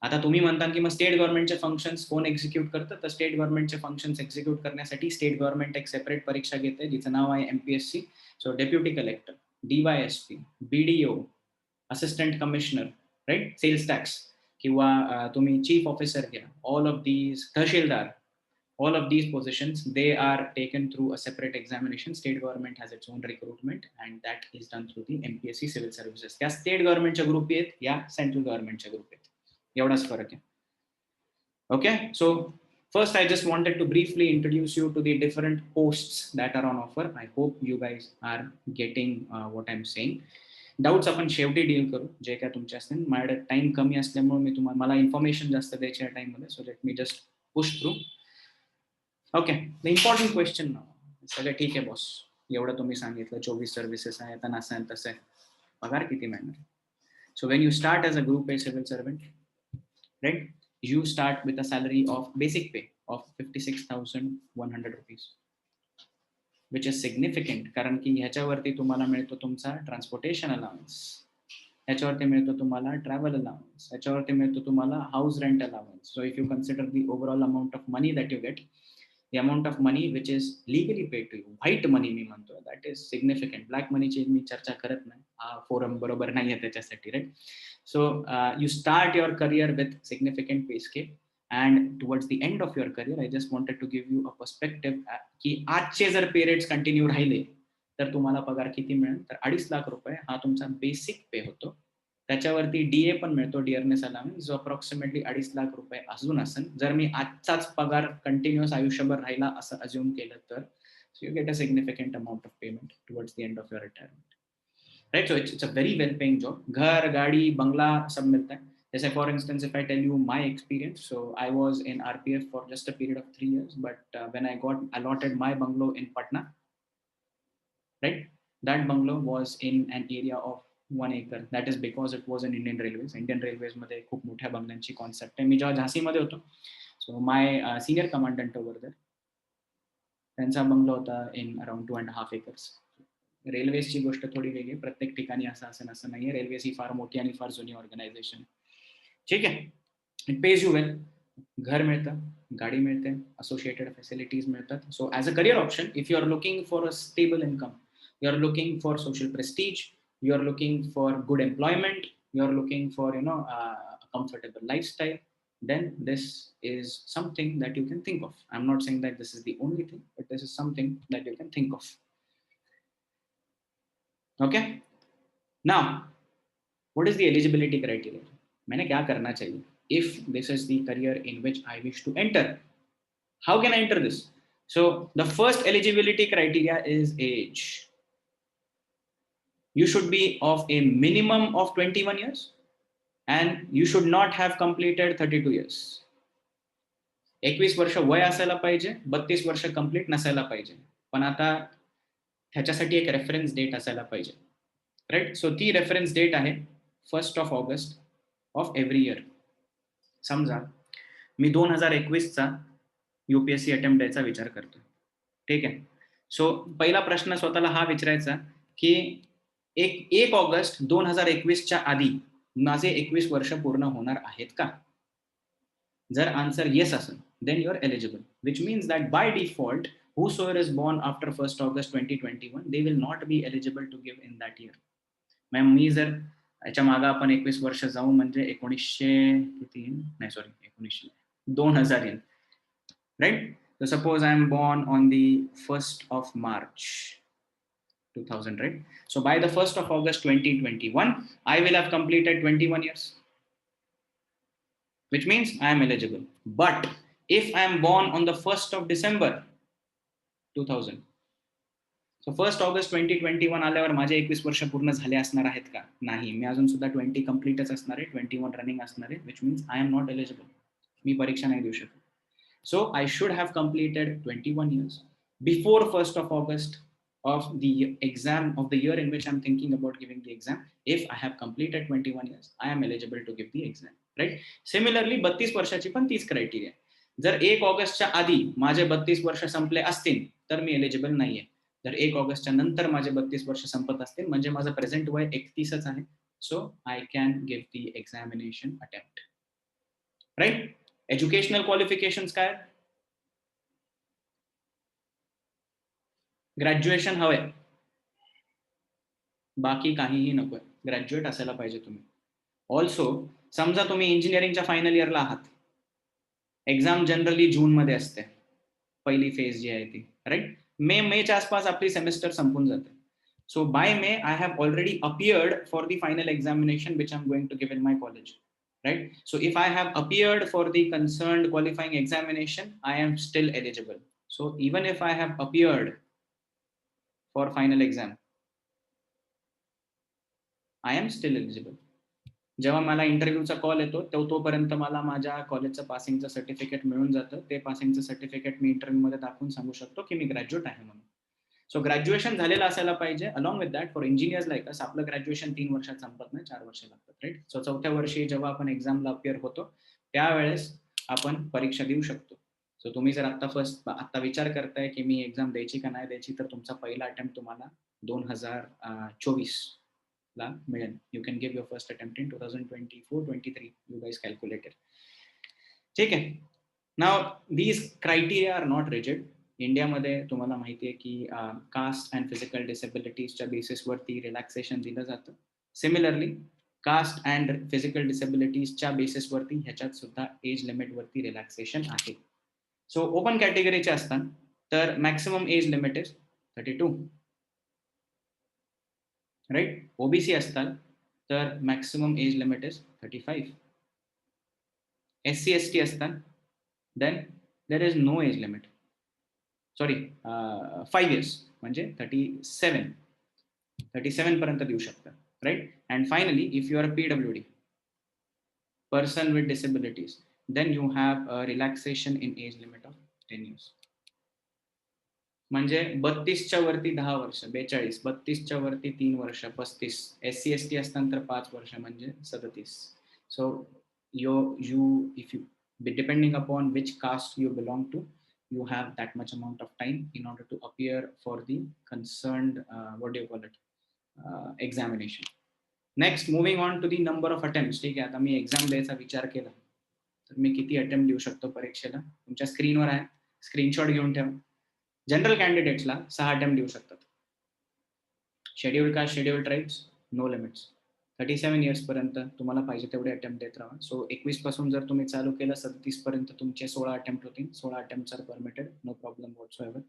आता तुम्ही म्हणता की मग state गव्हर्नमेंटचे functions कोण execute करतं, तर state गव्हर्नमेंटचे फंक्शन्स एक्झिक्यूट करण्यासाठी स्टेट गव्हर्नमेंट एक सेपरेट परीक्षा घेते जिचं नाव आहे MPSC. So deputy collector, DYSP, BDO, assistant commissioner, right, sales tax, किंवा तुम्ही चीफ ऑफिसर घ्या, all of these, tehsildar, all of these positions, they are taken through a separate examination. State government has its own recruitment and that is done through the MPSC civil services. त्या state government च्या group आहेत, या central government च्या group आहेत, एवढाच फरक आहे. Okay, so first I just wanted to briefly introduce you to the different posts that are on offer. I hope you guys are getting what I'm saying. Doubts आपण शेवटी deal करू जे काय तुमचे असतील. माझ्याकडे टाइम कमी असल्यामुळे मला इन्फॉर्मेशन जास्त द्यायची या टाइम मध्ये, so let me just push through. Okay, the important question नाव. सगळं ठीक आहे बॉस, एवढं तुम्ही सांगितलं 24 सर्व्हिसेस आहेत आणि असं आहे तसं आहे, पगार किती मिळणार? So when you start as a group A civil servant, right, you start with a salary of basic pay of 56,100 rupees, which is significant, कारण की ह्याच्यावरती तुम्हाला मिळतो तुमचा ट्रान्सपोर्टेशन अलाउन्स, ह्याच्यावरती मिळतो तुम्हाला ट्रॅव्हल अलाउन्स, ह्याच्यावरती मिळतो तुम्हाला house rent allowance. So if you consider the overall amount of money that you get, the amount of money which is legally paid to you, white money मी म्हणतो, that is significant. Black money ची मी चर्चा करत नाही, हा forum बरोबर नाही आहे त्याच्यासाठी, right. So you start your career with significant pay scale, and towards the end of your career I just wanted to give you a perspective की आजचे जर पे रेट्स कंटिन्यू राहिले तर तुम्हाला पगार किती मिळेल. तर 2.5 लाख रुपये हा तुमचा बेसिक पे होतो. त्याच्यावरती डीए पण मिळतो, डिअरनेस अलाउन्स, जो अप्रॉक्सिमेटली 2.5 लाख रुपये अजून असेल जर मी आजचाच पगार कंटिन्युअस आयुष्यभर राहिला असं अज्युम केलं तर. So you get a significant amount of payment towards the end of your retirement, right. So it's a very well paying job. घर, गाड़ी, बंगला सब मिलता है. जैसे for instance if I tell you my experience, so I was in RPF for just a period of 3 years, but when I got allotted my bungalow in Patna, right, that bungalow was in an area of 1 acre. That is because it was in Indian Railways. Indian Railways मध्ये खूप मोठ्या बंगल्यांची concept आहे. मी जेव्हा झाशीमध्ये होतो, so my senior commandant over there, त्यांचा bungalow होता in around 2.5 acres. रेल्वेजची गोष्ट थोडी वेगळी, प्रत्येक ठिकाणी असं असं नसं नाहीये. रेल्वेज ही फार मोठी आणि फार जुनी ऑर्गनायझेशन, ठीक आहे. It pays you well. घर मिळतं, गाडी मिळते, असोसिएटेड फॅसिलिटीज मिळतात. So as a career option, if you are looking for a stable income, you are looking for social prestige, you are looking for good employment, you are looking for a comfortable lifestyle, then this is something that you can think of. I'm not saying that this is the only thing, but this is something that you can think of. Okay, now what is the eligibility criteria? मैंने क्या करना चाहिए if this is the career in which I wish to enter? How can I enter this? So the first eligibility criteria is age. You should be of a minimum of 21 years and you should not have completed 32 years. 21 वर्ष वय असायला पाहिजे, 32 वर्ष complete नसायला पाहिजे. पण आता ह्याच्यासाठी एक रेफरन्स डेट असायला पाहिजे, राईट. सो ती रेफरन्स डेट आहे 1 ऑगस्ट ऑफ एव्हरी इयर. समजा मी 2021चा युपीएससी अटेम्प्ट द्यायचा विचार करतो, ठीक आहे. सो पहिला प्रश्न स्वतःला हा विचारायचा की 1 ऑगस्ट 2021च्या आधी माझे 21 वर्ष पूर्ण होणार आहेत का? जर आन्सर येस असेल, then you are eligible, which means that by default whosoever is born after 1 August 2021 they will not be eligible to give in that year. Ma'am मी जर याच्या मागे आपण 21 वर्ष जाऊ म्हणजे 2000 येईल, right. So suppose I am born on the 1st of March 2000, right? So by the 1st of August 2021 I will have completed 21 years, which means I am eligible. But if I am born on the 1st of December 2000, so 1st August 2021 आल्यावर माझे 21 वर्ष पूर्ण झाले असणार आहेत का? नाही, मी अजून सुद्धा 20 कम्प्लीटच असणार आहे, 21 रनिंग असणार आहे, which means I am not eligible. मी परीक्षा नाही देऊ शकत. So I should have completed 21 years before 1st of August of the exam of the year in which I'm thinking about giving the exam. If I have completed 21 years, I am eligible to give the exam, right? Similarly 32 वर्षाची पण तीच criteria. जर 1 ऑगस्टच्या आधी माझे 32 वर्ष संपले असतील तर मी एलिजिबल नाहीये. जर 1 ऑगस्टच्या नंतर माझे 32 वर्ष संपत असतील म्हणजे माझं प्रेझेंट वय 31च आहे. So I can give the examination attempt, right. Educational qualifications काय? ग्रॅज्युएशन हवंय, बाकी काहीही नकोय, ग्रॅज्युएट असायला पाहिजे तुम्ही. ऑल्सो समजा तुम्ही इंजिनिअरिंगच्या फायनल इयरला आहात, एक्झाम जनरली जून मध्ये असते, पहिली फेज जी आहे ती, राईट. मेच्या आसपास आपली सेमेस्टर संपून जाते. So by May I have already appeared for the final examination which I am going to give in my college, right? So if I have appeared for the concerned qualifying examination, I am still eligible. So even if I have appeared for final exam, I am still eligible. जेव्हा मला इंटरव्ह्यूचा call येतो तोपर्यंत मला माझ्या कॉलेजचं पासिंगचं certificate मिळून जातं. ते पासिंगचं सर्टिफिकेट मी इंटरव्ह्यूमध्ये दाखवून सांगू शकतो की मी ग्रॅज्युएट आहे म्हणून. सो ग्रॅज्युएशन झालेलं असायला पाहिजे. Along with that for engineers like us आपलं ग्रॅज्युएशन 3 वर्षात संपत नाही, 4 वर्ष लागतात, राईट. सो 4थ्या वर्षी जेव्हा आपण एक्झामला अपिअर होतो त्यावेळेस आपण परीक्षा देऊ शकतो. सो तुम्ही जर आता विचार करताय की मी एक्झाम द्यायची का नाही द्यायची, तर तुमचा पहिला अटेम्प्ट तुम्हाला 2024 ला मिळेल. You can give your first attempt in 2024-23 you guys calculated. ठीक आहे. Now these criteria are not rigid. इंडियामध्ये तुम्हाला माहिती आहे की कास्ट अँड फिजिकल डिसेबिलिटीजच्या बेसिसवरती रिलॅक्सेशन दिलं जातं. सिमिलरली कास्ट अँड फिजिकल डिसेबिलिटीजच्या बेसिसवरती ह्याच्यात सुद्धा एज लिमिटवरती रिलॅक्सेशन आहे. सो ओपन कॅटेगरीचे असतात तर maximum age limit is 32, right. OBC असतात तर maximum age limit is 35. SC ST असतात then there is no age limit. Sorry 5 years म्हणजे 37 पर्यंत देऊ शकता, राईट. And finally if you are PWD person with disabilities then you have a relaxation in age limit of 10 years. म्हणजे 32च्या वरती 10 वर्ष, 42, 32च्या वरती 3 वर्ष 35, SC ST असताना तर 5 वर्ष म्हणजे 37. So you if you depending upon which caste you belong to, you have that much amount of time in order to appear for the concerned what do you call it examination. Next, moving on to the number of attempts. ठीक आहे, आता मी exam द्यायचा विचार केला तर मी किती attempt देऊ शकतो परीक्षेला. तुमच्या स्क्रीनवर आहे, स्क्रीनशॉट घेऊन ठेवा. जनरल कॅन्डिडेट्सला 6 अटेम्प्ट देऊ शकतात. Scheduled caste, scheduled tribes, no limits. 37 years पर्यंत तुम्हाला पाहिजे तेवढे अटेम्प्ट देत राहा. सो 21 पासून जर तुम्ही चालू केलं 37 पर्यंत तुमचे 16 अटेम्प्ट होतील. 16 attempt are permitted, no problem whatsoever.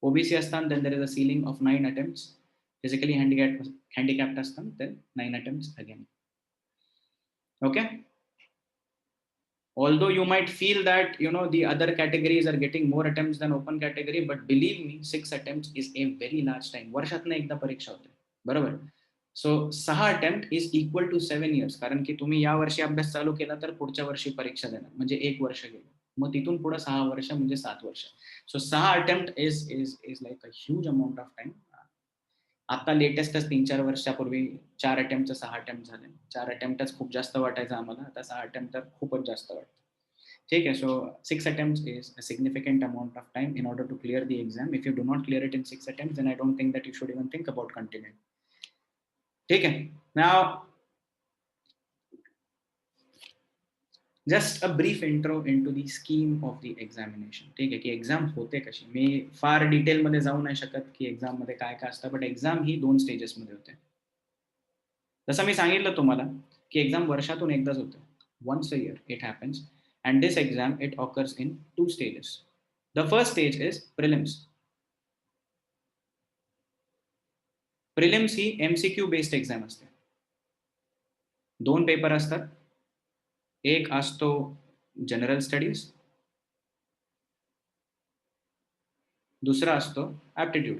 OBC असताना then there is a ceiling of 9 attempts. Physically handicapped असताना then 9 attempts again. Okay. Although you might feel that the other categories are getting more attempts than open category, but believe me, 6 attempts is a very large time. वर्षातनं एकदा परीक्षा होते, बरोबर. So 6 attempt is equal to 7 years. कारण की तुम्ही या वर्षी अभ्यास चालू केला तर पुढच्या वर्षी परीक्षा देणार म्हणजे 1 वर्ष गेलं. मग तिथून पुढे 6 वर्ष म्हणजे 7 वर्ष. So 6 attempt is like a huge amount of time. आता लेटेस्टच 3-4 वर्षापूर्वी 4 अटेम्प्टचं 6 अटेम्प्ट झाले. 4 अटेम्प्टच खूप जास्त वाटायचं आम्हाला, आता 6 अटेम्प्ट तर खूपच जास्त वाटतं. ठीक आहे. So 6 attempts is a significant amount of time in order to clear the exam. If you do not clear it in 6 attempts, then I don't think that you should even think about continuing. ठीक आहे. Now, just a brief intro into the scheme of the examination. ठीक आहे, की exam होते कशी. मी फार डिटेलमध्ये जाऊ नाही शकत की एक्झाम मध्ये काय काय असतं, बट एक्झाम ही 2 स्टेजेसमध्ये होते. जसं मी सांगितलं तुम्हाला की एक्झाम वर्षातून एकदाच होते. Once a year it happens, and this exam it occurs in 2 stages. The first stage is prelims. Prelims he MCQ based exam असते. 2 पेपर असतात. एक असतो जनरल स्टडीज, दुसरा असतो ऍप्टिट्यूड.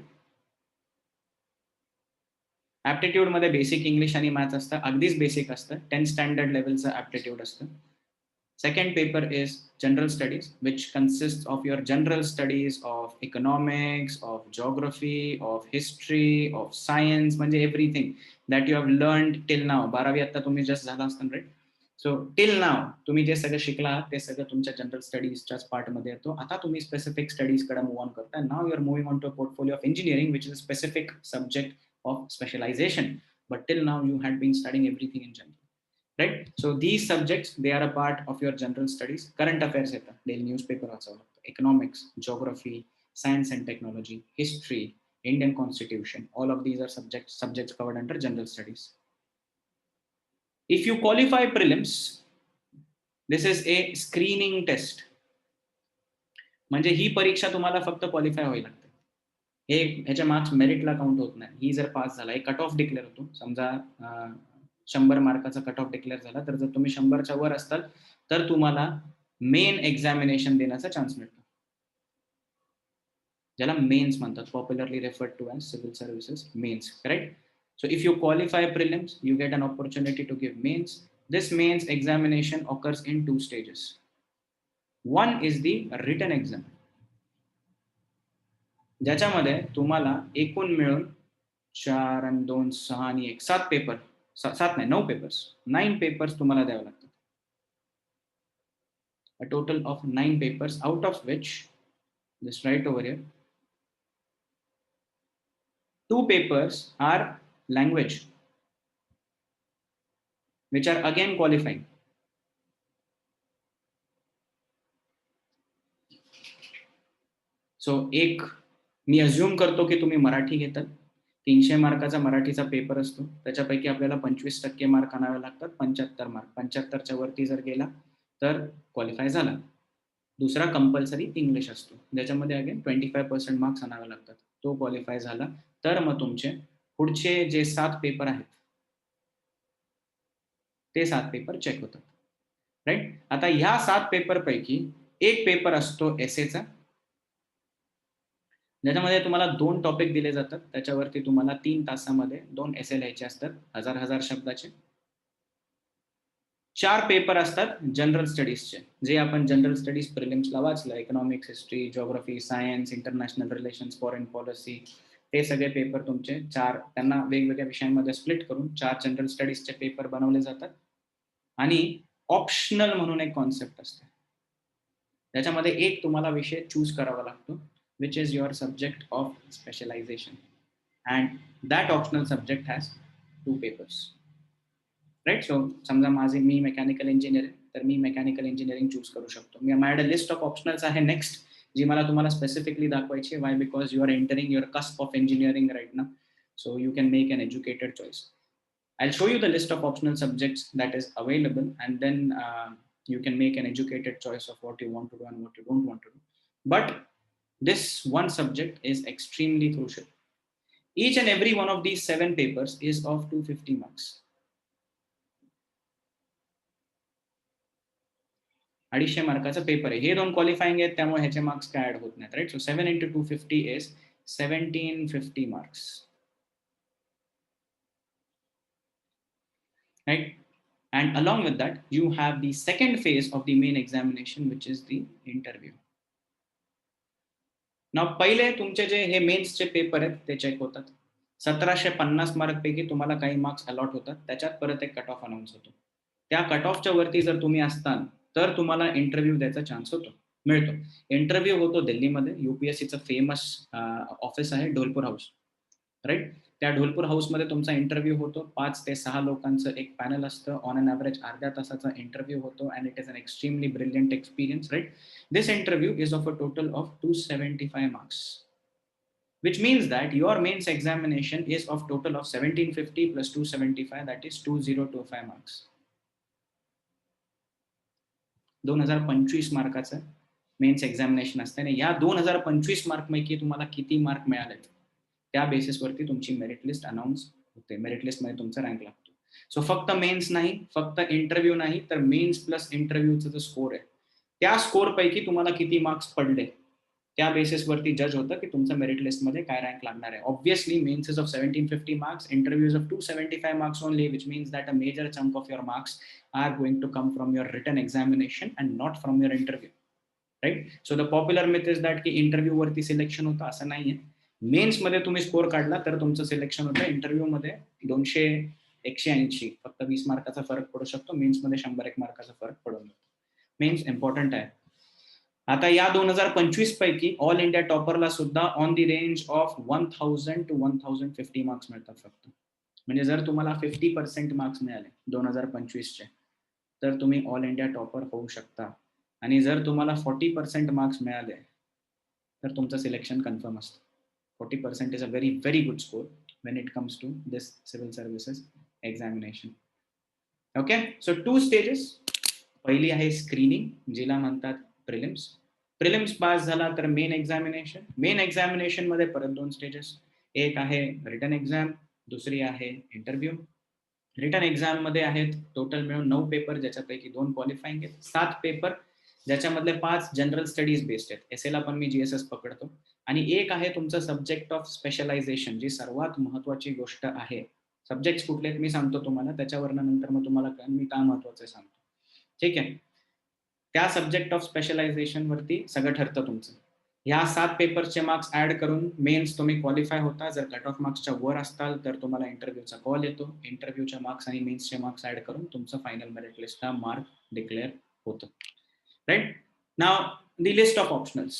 ऍप्टिट्यूड मध्ये बेसिक इंग्लिश आणि मॅथ्स असतं, अगदीच बेसिक असतं. 10th स्टँडर्ड लेवलचं ऍप्टिट्यूड असतं. Second paper is general studies, which consists of your general studies of economics, of geography, of history, of science, म्हणजे everything that you have learned till now. 12वी आता तुम्ही just झाला असताना, right. So till नाव तुम्ही जे सगळं शिकला ते सगळं तुमच्या जनरल स्टडीजच्याच पार्टमध्ये येतो. आता तुम्ही स्पेसिफिक स्टडीजकडे मूव्ह ऑन करता. Now you are moving on to a portfolio of engineering, which is a specific subject of specialisation. But till now you had been studying everything in general. Right? So these subjects, they are a part of your general studies. Current affairs येतात, daily newspaper वाचावं लागतं. Economics, geography, science and technology, history, Indian constitution, all of these are subjects covered under general studies. If you qualify prelims, this is a screening test. म्हणजे ही परीक्षा तुम्हाला फक्त qualify व्हावी लागते. ह्याच्या मार्क्स मेरिटला काउंट होत नाही. ही जर पास झाला, एक कट ऑफ डिक्लेअर होतो. समजा 100 मार्काचा कट ऑफ डिक्लेअर झाला, तर जर तुम्ही 100च्या वर असताल तर तुम्हाला मेन एक्झामिनेशन देण्याचा चान्स मिळतो, ज्याला मेन्स म्हणतात, popularly referred to as civil services mains. Correct. So if you qualify prelims, you get an opportunity to give mains. This mains examination occurs in 2 stages. One is the written exam, ज्याच्यामध्ये तुम्हाला एकूण मिळून 4 आणि 2 6 आणि 1 7 paper 7 नाही 9 papers 9 papers तुम्हाला द्यावे लागतात. A total of 9 papers, out of which, just write over here, 2 papers are language, which are again qualifying. So एक मी अज्युम करतो की तुम्ही मराठी घेतात. 300 मार्काचा मराठीचा पेपर असतो. त्याच्यापैकी आपल्याला 25% मार्क आणावे लागतात. 75 मार्क. 75च्या वरती जर गेला तर क्वालिफाय झाला. दुसरा कंपल्सरी इंग्लिश असतो, ज्याच्यामध्ये अगेन 25% मार्क्स आणावे लागतात. तो क्वालिफाय झाला तर मग तुमचे पुढचे जे 7 पेपर आहेत ते 7 पेपर चेक होतात. राईट. आता ह्या 7 पेपर पैकी एक पेपर असतो एसेचा, ज्याच्यामध्ये तुम्हाला 2 टॉपिक दिले जातात. त्याच्यावरती तुम्हाला 3 तासामध्ये 2 एसे लिहायचे असतात, 1000 शब्दाचे. 4 पेपर असतात जनरल स्टडीजचे, जे आपण जनरल स्टडीज प्रिलिम्सला वाचलं. Economics, history, geography, science, international relations, foreign policy, ते सगळे पेपर तुमचे 4, त्यांना वेगवेगळ्या विषयांमध्ये स्प्लिट करून 4 जनरल स्टडीजचे पेपर बनवले जातात. आणि ऑप्शनल म्हणून एक कॉन्सेप्ट असते, त्याच्यामध्ये एक तुम्हाला विषय चूज करावा लागतो, which is your subject of specialization, and that optional subject has 2 papers. Right. So समजा मी मेकॅनिकल इंजिनियर आहे, तर मी मेकॅनिकल इंजिनिअरिंग चूज करू शकतो. माझ्याकडे लिस्ट ऑफ ऑप्शनल्स आहे नेक्स्ट, जी मला तुम्हाला स्पेसिफिकली दाखवायची आहे. Why? Because you are entering your cusp of engineering right now, so you can make an educated choice. I'll show you the list of optional subjects that is available, and then you can make an educated choice of what you want to do and what you don't want to do. But this one subject is extremely crucial. Each and every one of these 7 papers is of 250 marks. 250 मार्काचा paper आहे. हे 2 qualifying आहेत, त्यामुळे ह्याचे marks काय add होत नाहीत. Right. So 7 into 250 is 1750 marks. Right. And along with that, you have the second phase of the main examination, which is the interview. Now, पहिले तुमचे जे हे मेन्सचे पेपर आहेत ते चेक होतात. 1750 मार्क पैकी तुम्हाला काही मार्क्स अलॉट होतात. त्याच्यात परत एक कट ऑफ अनाउन्स होतो. त्या कट ऑफच्या वरती जर तुम्ही असताल तर तुम्हाला इंटरव्ह्यू द्यायचा चान्स मिळतो. इंटरव्ह्यू होतो दिल्लीमध्ये. UPSCचं फेमस ऑफिस आहे ढोलपूर हाऊस. राईट. त्या ढोलपूर हाऊसमध्ये तुमचा इंटरव्ह्यू होतो. 5 ते 6 लोकांचं एक पॅनल असतं. ऑन अन ॲव्हरेज अर्ध्या तासाचा इंटरव्ह्यू होतो, and it is an extremely brilliant experience. Right. This interview is of a total of 275 marks, which means that your mains examination is of total of 1750 plus 275, that is 2025 marks. 2025 मार्काचं men's examination असते, आणि या 2025 mark पैकी तुम्हाला किती mark मिळालेत त्या बेसिसवरती तुमची merit list announce होते. Merit लिस्टमध्ये तुमचा रँक लागतो. सो फक्त मेन्स नाही, फक्त इंटरव्ह्यू नाही, तर मेन्स प्लस इंटरव्ह्यूचा जो स्कोर आहे त्या स्कोर पैकी तुम्हाला किती मार्क्स पडले त्या बेसिसवरती जज होतं की तुमचं मेरिट लिस्टमध्ये काय रँक लागणार आहे. Obviously mains is of 1750 marks, interviews of 275 marks only, which means that a major chunk of your marks are going to come from your written examination and not from your interview. Right. So the popular myth is that की interview वरती selection होतं, असं नाहीये. Men's मध्ये तुम्ही score काढला तर तुमचं सिलेक्शन होतं. इंटरव्ह्यू मध्ये 200 180 फक्त 20 मार्काचा फरक पडू शकतो. मेन्स मध्ये 101 मार्काचा फरक पडून जातो. मेन्स इम्पॉर्टंट आहे. आता या 2025 पैकी ऑल इंडिया टॉपरला सुद्धा on the range of 1000 to 1050 marks मिळतात फक्त. म्हणजे जर तुम्हाला 50% मार्क्स मिळाले 2025चे तर तुम्ही ऑल इंडिया टॉपर होऊ शकता. आणि जर तुम्हाला 40% मार्क्स मिळाले तर तुमचं सिलेक्शन कन्फर्म असतं. 40% is a very very good score when it comes to this civil services examination. Okay, so 2 stages. पहिली आहे स्क्रीनिंग, जिला म्हणतात प्रिलिम्स. प्रिलिम्स पास झाला तर मेन एक्झामिनेशन. मेन एक्झामिनेशन मध्ये परत 2 स्टेजेस. एक आहे रिटन एक्झाम, दुसरी आहे इंटरव्ह्यू. रिटन एक्झाम मध्ये आहेत टोटल मिळून 9 पेपर, ज्याच्यापैकी 2 क्वालिफाईंग आहेत. 7 पेपर, ज्याच्यामधले 5 जनरल स्टडीज बेस्ड आहेत. एसएला पण मी GSS पकडतो. आणि एक आहे तुमचं सब्जेक्ट ऑफ स्पेशलायझेशन, जी सर्वात महत्वाची गोष्ट आहे. सब्जेक्ट्स कुठले आहेत मी सांगतो तुम्हाला, त्याच्यावरनं नंतर मग तुम्हाला मी काय महत्वाचं आहे सांगतो. ठीक आहे. त्या सब्जेक्ट ऑफ स्पेशलायझेशन वरती सगळं ठरतं तुमचं. ह्या 7 पेपर्सचे मार्क्स ऍड करून मेन्स तुम्ही क्वालिफाय होता. जर कट ऑफ मार्क्सच्या वर असताल तर तुम्हाला इंटरव्ह्यूचा कॉल येतो. इंटरव्ह्यूच्या मार्क्स आणि मेन्सचे मार्क्स ऍड करून तुमचं फायनल मेरिट लिस्टला मार्क डिक्लेअर होतं. Right. Now the list of optionals.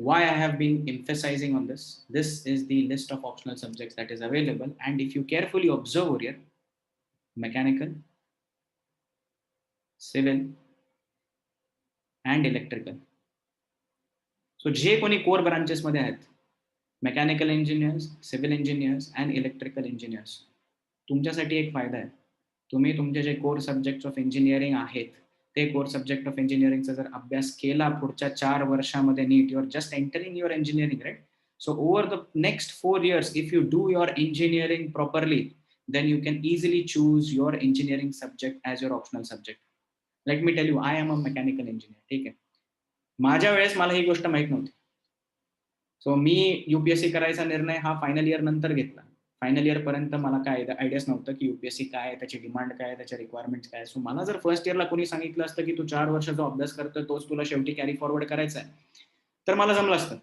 Why I have been emphasizing on this. This is the list of optional subjects that is available, and if you carefully observe over here, mechanical, civil, and electrical. So जे कोणी core branches मध्ये आहेत, mechanical engineers, civil engineers and electrical engineers, तुमच्यासाठी एक फायदा आहे. तुम्ही तुमचे जे कोर सब्जेक्ट ऑफ इंजिनिअरिंग आहेत ते कोर सब्जेक्ट ऑफ इंजिनिअरिंगचा जर अभ्यास केला पुढच्या 4 वर्षामध्ये नीट, you are just entering your engineering, right. So over the next 4 years, if you do your engineering properly, then you can easily choose your engineering subject as your optional subject. Let me tell you, I am a mechanical engineer. ठीक आहे. माझ्या वेळेस मला ही गोष्ट माहित नव्हती. So मी UPSC करायचा निर्णय हा फायनल इयर नंतर घेतला. फायनल इयर पर्यंत मला काय आयडियाच नव्हतं की युपीएससी काय आहे, त्याची डिमांड काय आहे, त्याच्या रिक्वायरमेंट्स काय. सो मला जर फर्स्ट इयरला कोणी सांगितलं असतं की तू 4 वर्ष जो अभ्यास करतोय तोच तुला शेवटी कॅरी फॉरवर्ड करायचा आहे, तर मला जमलं असतं.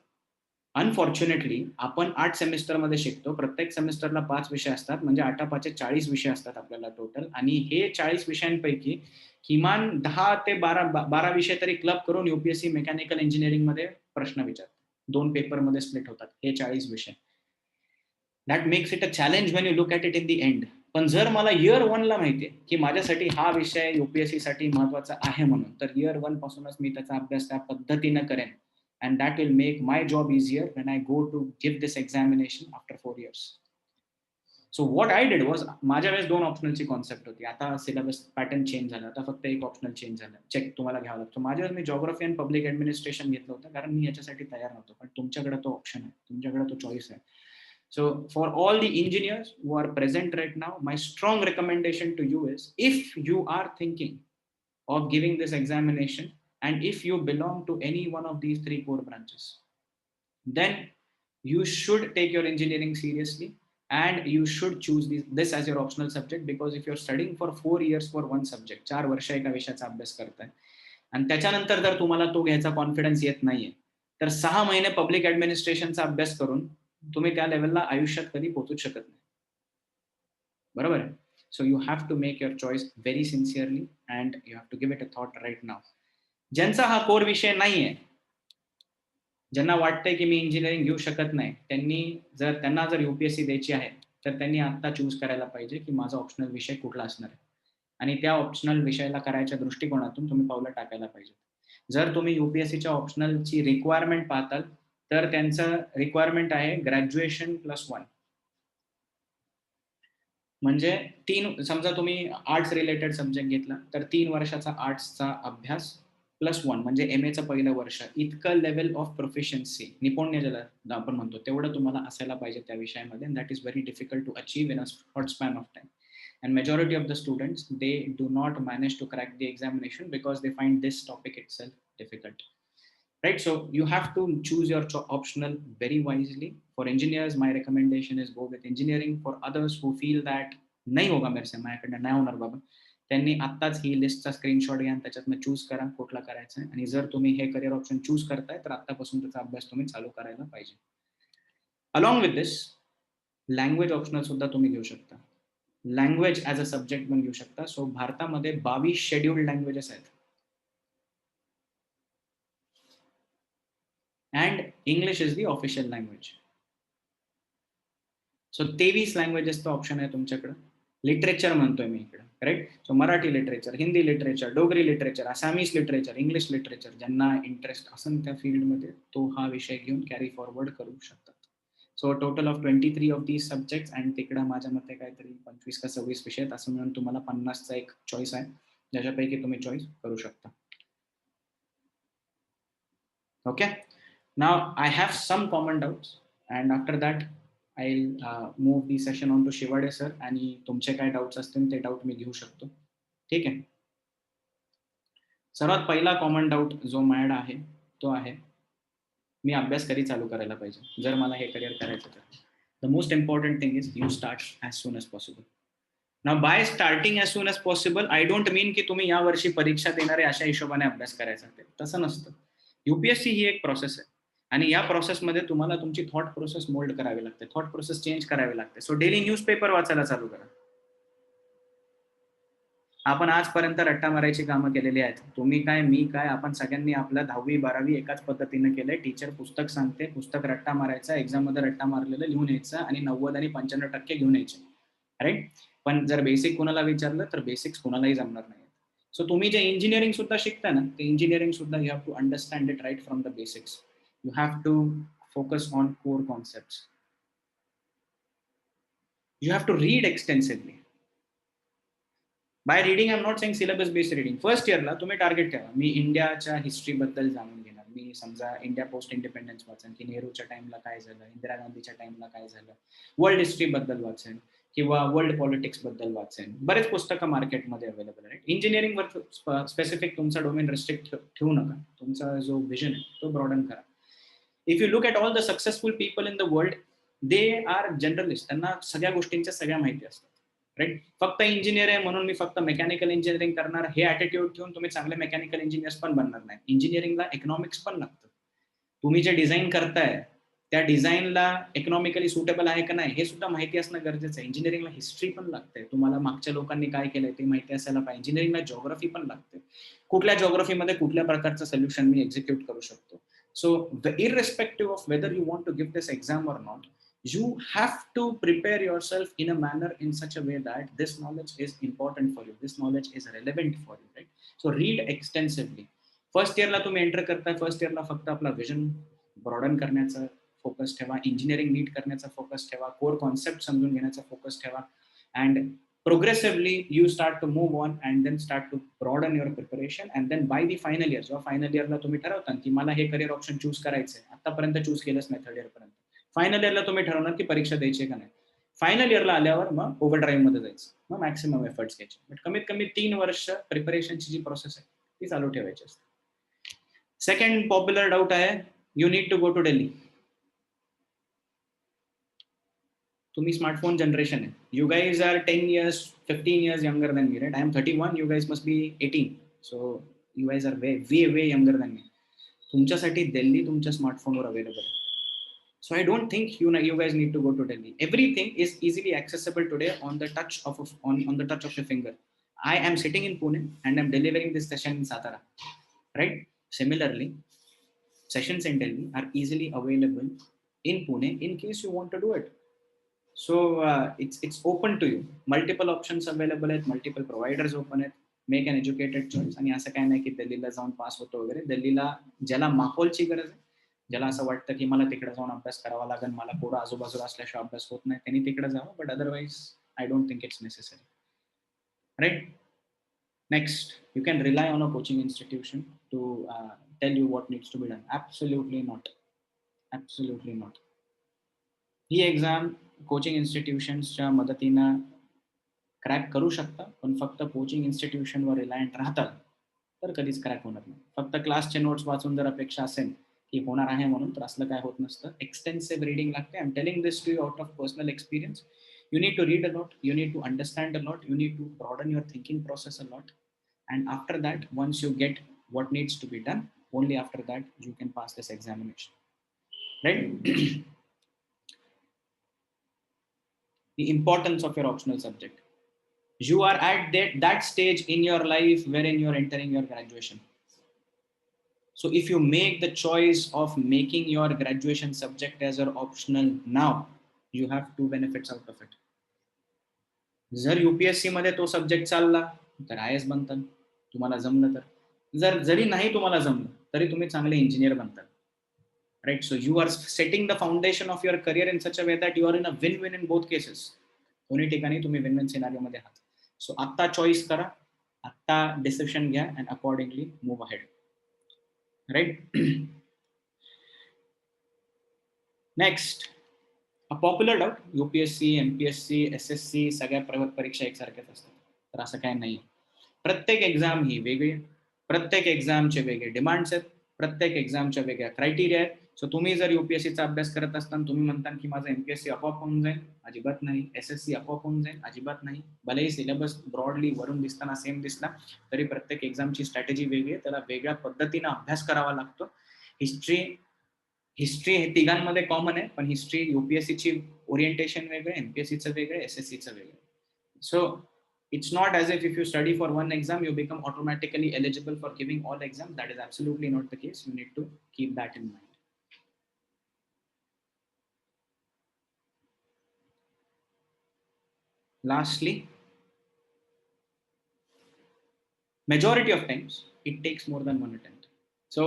अनफॉर्च्युनेटली आपण 8 सेमिस्टरमध्ये शिकतो. प्रत्येक सेमिस्टरला 5 विषय असतात, म्हणजे 8 40 विषय असतात आपल्याला टोटल. आणि हे 40 विषयांपैकी किमान 10 ते 12 विषय तरी क्लब करून युपीएससी मेकॅनिकल इंजिनिअरिंग मध्ये प्रश्न विचारतात. 2 पेपरमध्ये स्प्लिट होतात हे 40 विषय. That makes it a challenge when you look at it in the end. पण जर मला इयर 1 ला माहितीये की माझ्यासाठी हा विषय युपीएससी साठी महत्वाचा आहे म्हणून, तर इयर 1 पासूनच मी त्याचा अभ्यास त्या पद्धतीनं करेन. And that will make my job easier when I go to give this examination after 4 years. So what I did was, माझ्या वेळेस 2 ऑप्शनलची कॉन्सेप्ट होती. आता सिलेबस पॅटर्न चेंज झाला, आता फक्त एक ऑप्शनल चेंज झालं, चेक तुम्हाला घ्यावा लागतो. माझ्या वेळेस मी जॉग्राफी आणि पब्लिक ऍडमिनिस्ट्रेशन घेतलं होतं, कारण मी याच्यासाठी तयार नव्हतो. पण तुमच्याकडे तो ऑप्शन आहे, तुमच्याकडे तो चॉईस आहे. So for all the engineers who are present right now, my strong recommendation to you is, if you are thinking of giving this examination, and if you belong to any one of these 3 core branches, then you should take your engineering seriously and you should choose this as your optional subject. Because if you're studying for 4 years for one subject, 4 वर्ष एका विषयाचा अभ्यास करताय आणि त्याच्यानंतर जर तुम्हाला तो घ्यायचा कॉन्फिडन्स येत नाहीये, तर 6 महिने पब्लिक ऍडमिनिस्ट्रेशनचा अभ्यास करून तुम्ही त्या लेवलला आयुष्यात कधी पोहोचूच शकत नाही. बरोबर आहे. So you have to make your choice very sincerely and you have to give it a thought right now. ज्यांचा हा कोर विषय नाहीये, ज्यांना वाटतंय की मी इंजिनिअरिंग घेऊ शकत नाही, त्यांना जर युपीएससी द्यायची आहे, तर त्यांनी आता चूज करायला पाहिजे की माझा ऑप्शनल विषय कुठला असणार आहे, आणि त्या ऑप्शनल विषयाला करायच्या दृष्टिकोनातून तुम्ही पावलं टाकायला पाहिजे. जर तुम्ही युपीएससीच्या ऑप्शनलची रिक्वायरमेंट पाहताल, तर त्यांचं रिक्वायरमेंट आहे ग्रॅज्युएशन +1. म्हणजे 3, समजा तुम्ही आर्ट्स रिलेटेड सब्जेक्ट घेतला तर 3 वर्षाचा आर्ट्सचा अभ्यास +1 म्हणजे एमएचं पहिलं वर्ष. इतकं लेवल ऑफ प्रोफिशियन्सी, निपुण्य ज्याला आपण म्हणतो, तेवढं तुम्हाला असायला पाहिजे त्या विषयामध्ये. That is very difficult to achieve in a short span of time. And majority of the students, they do not manage to crack the examination because they find this topic itself difficult, right? So you have to choose your optional very wisely. For engineers, my recommendation is go with engineering. For others who feel that नाही होगा मेरे से, माझ्याकडनं नाही होणार बाबा, त्यांनी आत्ताच ही लिस्टचा स्क्रीनशॉट घ्या आणि त्याच्यातनं चूज करा कुठला करायचा आहे. आणि जर तुम्ही हे करिअर ऑप्शन चूज करताय तर आत्तापासून त्याचा अभ्यास तुम्ही चालू करायला पाहिजे. Along with this, language optional सुद्धा तुम्ही घेऊ शकता. लँग्वेज ॲज अ सब्जेक्ट पण घेऊ शकता. सो भारतामध्ये 22 शेड्युल्ड लँग्वेजेस आहेत and English is the official language. So 23 लँग्वेजेसचं ऑप्शन आहे तुमच्याकडे. लिटरेचर म्हणतोय मी इकडे, right. So Marathi literature, Hindi literature, Dogri literature, Assamese literature, English literature, ज्यांना इंटरेस्ट असेल त्या फील्डमध्ये तो हा विषय घेऊन कॅरी फॉरवर्ड करू शकतात. So total of 23 of these subjects, आणि तिकडे माझ्या मते काहीतरी 25 का 26 विषय आहेत. असं म्हणून तुम्हाला 50चा एक चॉईस आहे, ज्याच्यापैकी तुम्ही चॉईस करू शकता. Okay. Now I have some common doubts and after that I'll move the session on to Shivade sir, आणि तुमचे काय डाउट्स असतील ते डाऊट मी घेऊ शकतो. ठीक आहे. सर्वात पहिला कॉमन डाऊट जो माझ्याकडे आहे तो आहे, मी अभ्यास कधी चालू करायला पाहिजे जर मला हे करिअर करायचं तर. The most important thing is you start as soon as possible. ना by starting as soon as possible, I don't mean की तुम्ही या वर्षी परीक्षा देणारे अशा हिशोबाने अभ्यास करायचा, तसं नसतं. UPSC ही एक प्रोसेस आहे आणि या प्रोसेसमध्ये तुम्हाला तुमची थॉट प्रोसेस मोल्ड करावी लागते, थॉट प्रोसेस चेंज करावी लागते. सो डेली न्यूजपेपर वाचायला चालू करा. आपण आजपर्यंत रट्टा मारायची कामं केलेली आहेत. तुम्ही काय, मी काय, आपण सगळ्यांनी आपलं 10वी-12वी एकाच पद्धतीने केलंय. टीचर पुस्तक सांगते, पुस्तक रट्टा मारायचा, एक्झाममध्ये रट्टा मारलेलं लिहून यायचं आणि 90 आणि 95% घेऊन यायचे. राईट? पण जर बेसिक कुणाला विचारलं तर बेसिक्स कुणालाही जमणार नाही. सो तुम्ही जे इंजिनिअरिंग सुद्धा शिकता ना, ते इंजिनिअरिंग सुद्धा you have to understand it right from the basics. You have to focus on core concepts. You have to read extensively. By reading I am not saying syllabus based reading. First इयरला तुम्ही target ठेवा, मी इंडियाच्या हिस्ट्रीबद्दल जाणून घेणार. मी समजा India post independence वाचेन, की नेहरूच्या टाइमला काय झालं, इंदिरा गांधीच्या टाइमला काय झालं, वर्ल्ड हिस्ट्रीबद्दल वाचेन किंवा वर्ल्ड पॉलिटिक्स बद्दल वाचेन. बरेच पुस्तकं मार्केटमध्ये अवेलेबल आहेत. इंजिनिअरिंगवर स्पेसिफिक तुमचा डोमेन रिस्ट्रिक्ट ठेवू नका. तुमचा जो विजन आहे तो ब्रॉडन करा. If you look at all the successful people in the world, they are generalist. त्यांना सगळ्या गोष्टींच्या सगळ्या माहिती असतात. राईट? फक्त इंजिनियर आहे म्हणून मी फक्त मेकॅनिकल इंजिनिअरिंग करणार हे ॲटिट्यूड ठेवून तुम्ही चांगले मेकॅनिकल इंजिनियर्स पण बनणार नाही. इंजिनिअरिंगला इकॉनॉमिक्स पण लागतं. तुम्ही जे डिझाईन करताय त्या डिझाईनला इकॉनॉमिकली सुटेबल आहे का नाही हे सुद्धा माहिती असणं गरजेचं आहे. इंजिनिअरिंगला हिस्ट्री पण लागते. तुम्हाला मागच्या लोकांनी काय केलंय ते माहिती असायला पाहिजे. इंजिनिअरिंगला जिओग्राफी पण लागते. कुठल्या जिओग्राफीमध्ये कुठल्या प्रकारचं सोल्युशन मी एक्झिक्यूट करू शकतो. So irrespective of whether you want to give this exam or not, you have to prepare yourself in a manner in such a way that this knowledge is important for you, this knowledge is relevant for you, right? So read extensively. First इयरला तुम्ही enter करताय, first इयरला फक्त आपला vision broaden करण्याचा focus ठेवा, engineering नीट करण्याचा focus ठेवा, कोर कॉन्सेप्ट समजून घेण्याचा फोकस ठेवा, and progressively you start to move on and then start to broaden your preparation, and then by the final year, जेव्हा फायनल इयरला तुम्ही ठरवता की मला हे करिअर ऑप्शन चूज करायचंय, आतापर्यंत चूज केलंच नाही थर्ड इयर पर्यंत, फायनल इयरला तुम्ही ठरवणार की परीक्षा द्यायची का नाही. फायनल इयरला आल्यावर मग ओव्हर ड्राईव्ह मध्ये जायचं, मग मॅक्सिमम एफर्ट्स घ्यायचे. बट कमीत कमी 3 वर्ष प्रिपरेशनची जी प्रोसेस आहे ती चालू ठेवायची असते. सेकंड पॉप्युलर डाऊट आहे, you need to go to Delhi. तुम्ही स्मार्टफोन जनरेशन आहे. You guys are 10 years, 15 years younger than me, right? I am 31, you guys must be 18. So you guys are way younger than me. तुमच्यासाठी दिल्ली तुमच्या स्मार्टफोनवर available आहे. So I don't think you guys need to go to Delhi. Everything is easily accessible today on the touch of on the touch of your finger. I am sitting in Pune and I'm delivering this session in Satara, right? Similarly, sessions in Delhi are easily available in Pune in case you want to do it. So it's open to you. Multiple options available आहेत, multiple providers open आहेत. Make an educated choice. आणि असं काय नाही की दिल्लीला जाऊन pass होतो वगैरे. दिल्लीला ज्याला माहोलची गरज आहे, ज्याला असं वाटतं की मला तिकडे जाऊन अभ्यास करावा लागेल, मला पोरं आजूबाजूला असल्याशिवाय अभ्यास होत नाही, त्यांनी तिकडे जावं. But otherwise I don't think it's necessary. Right? Next, you can rely on a coaching institution to tell you what needs to be done. Absolutely not. Absolutely not. ही एक्झाम कोचिंग इन्स्टिट्यूशन्सच्या मदतीनं क्रॅक करू शकता, पण फक्त coaching इन्स्टिट्यूशनवर reliant राहतात तर कधीच क्रॅक होणार नाही. फक्त क्लासचे नोट्स वाचून जर अपेक्षा असेल की होणार आहे म्हणून, तर असलं काय होत नसतं. एक्सटेन्सिव्ह रिडिंग लागते. I am telling this to you out of personal experience. You need to read a lot, you need to understand a lot, you need to broaden your thinking process a lot, and after that, once you get what needs to be done, only after that you can pass this examination, right? The importance of your optional subject. You are at that stage in your life wherein you are entering your graduation. So if you make the choice of making your graduation subject as your optional now, you have two benefits out of it. जर UPSC मध्ये तो subject चालला तर IAS बनतात, तुम्हाला जमलं तर. जरी नाही तुम्हाला जमलं तरी तुम्ही चांगले इंजिनियर बनतात. Right? So you are setting the foundation of your career in such a way that you are in a win win in both cases. दोन्ही ठिकाणी तुम्ही विन विन सिनारिओमध्ये आहात. सो आत्ता चॉईस करा, आत्ता डिसिशन घ्या, and accordingly move ahead. Right? Next, a popular doubt, UPSC, MPSC, SSC सगळ्या परीक्षा एकसारख्याच असतात, तर असं काय नाही. प्रत्येक एक्झाम ही वेगळी, प्रत्येक एक्झामचे वेगळे डिमांड्स आहेत, प्रत्येक एक्झामच्या वेगळ्या क्रायटेरिया आहेत, सो तुम्ही जर युपीएससीचा अभ्यास करत असताना तुम्ही म्हणता की माझं एमपीएससी आपोआप होऊन जाईल, अजिबात नाही. एसएससी आपोआप होऊन जाईल, अजिबात नाही. भलेही सिलेबस ब्रॉडली वरून दिसताना सेम दिसला तरी प्रत्येक एक्झामची स्ट्रॅटेजी वेगळी आहे, त्याला वेगळ्या पद्धतीने अभ्यास करावा लागतो. हिस्ट्री हे तिघांमध्ये कॉमन आहे, पण हिस्ट्री युपीएससीची ओरिएंटेशन वेगळं, एमपीएससीचं वेगळं, एसएससीचं वेगळं. So it's not as if you study for one exam you become automatically eligible for giving all exams. That is absolutely not the case. You need to keep that in mind. Lastly, majority of times it takes more than one attempt. So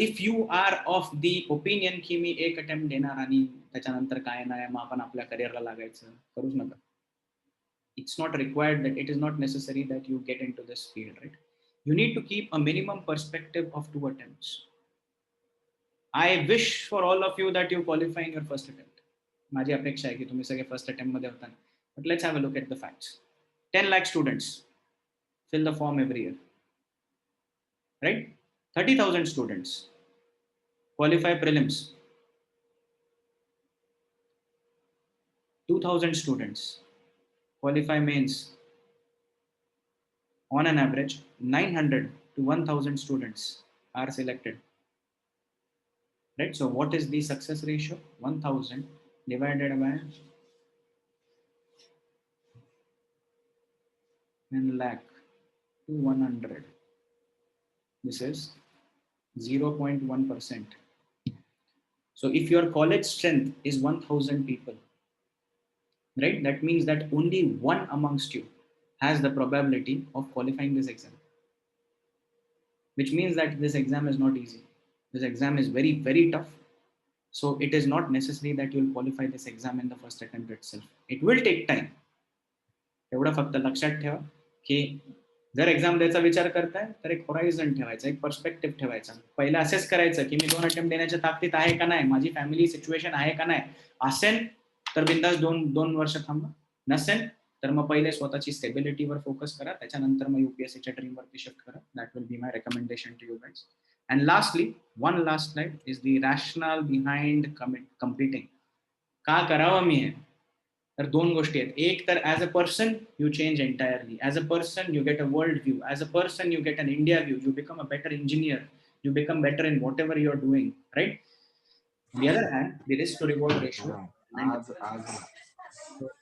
if you are of the opinion की मी एक attempt देणार आणि त्याच्यानंतर काय नाही मग आपण आपल्या करिअरला लागायचं, करूच नका. It's not required, that it is not necessary that you get into this field, right? You need to keep a minimum perspective of 2 attempts. I wish for all of you that you qualify in your first attempt. माझी अपेक्षा आहे की तुम्ही सगळे first attempt मध्ये होता. But let's have a look at the facts. 10 lakh students fill the form every year, right? 30,000 students qualify prelims. 2,000 students qualify mains. On an average, 900 to 1,000 students are selected. Right? So what is the success ratio? 1,000 divided by 10 lakh to 100. This is 0.1%. So if your college strength is 1,000 people, right? That means that only one amongst you has the probability of qualifying this exam, which means that this exam is not easy. This exam is very, very tough. So it is not necessary that you will qualify this exam in the first attempt itself. It will take time. एवढं फक्त लक्षात ठेवा की जर exam द्यायचा विचार करताय तर एक होरायझन ठेवायचा, एक पर्स्पेक्टिव्ह ठेवायचा. पहिला असेस करायचं की मी 2 अटेम्प्ट देण्याच्या ताकदीत आहे का नाही, माझी फॅमिली सिच्युएशन आहे का नाही. असेल तर बिंदास 2 वर्ष थांबा, नसेल तर मग पहिले स्वतःची स्टेबिलिटीवर फोकस करा, त्याच्यानंतर मग युपीएससीच्या ड्रीम वरती शिफ्ट करा. That will be my recommendation to you guys. And lastly, one last slide is the rationale behind competing. का करावं मी हे? तर 2 गोष्टी आहेत. एक तर as a person you change entirely. As a person you get a world view. As a person you get an India view. You become a better engineer. You become better in whatever you are doing, right? On the other hand, the risk to reward ratio.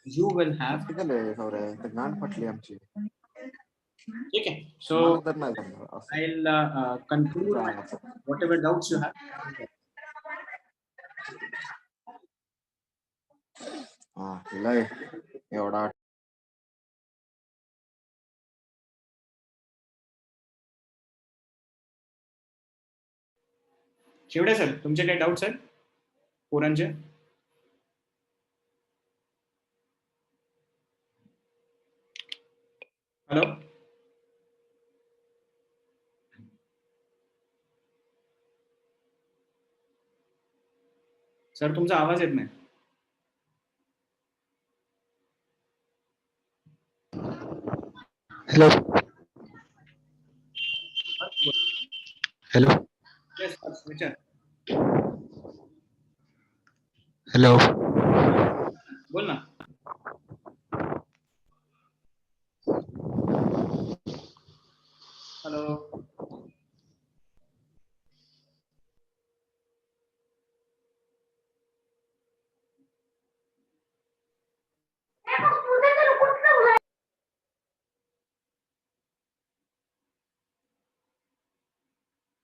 You will have. Okay, so I'll conclude whatever doubts you have. Shevade sir, तुमचे काही doubts आहेत पोरांचे? Hello sir, तुमचा आवाज येत नाही. Hello. Hello. Yes, विचार. Hello. बोल ना. हॅलो.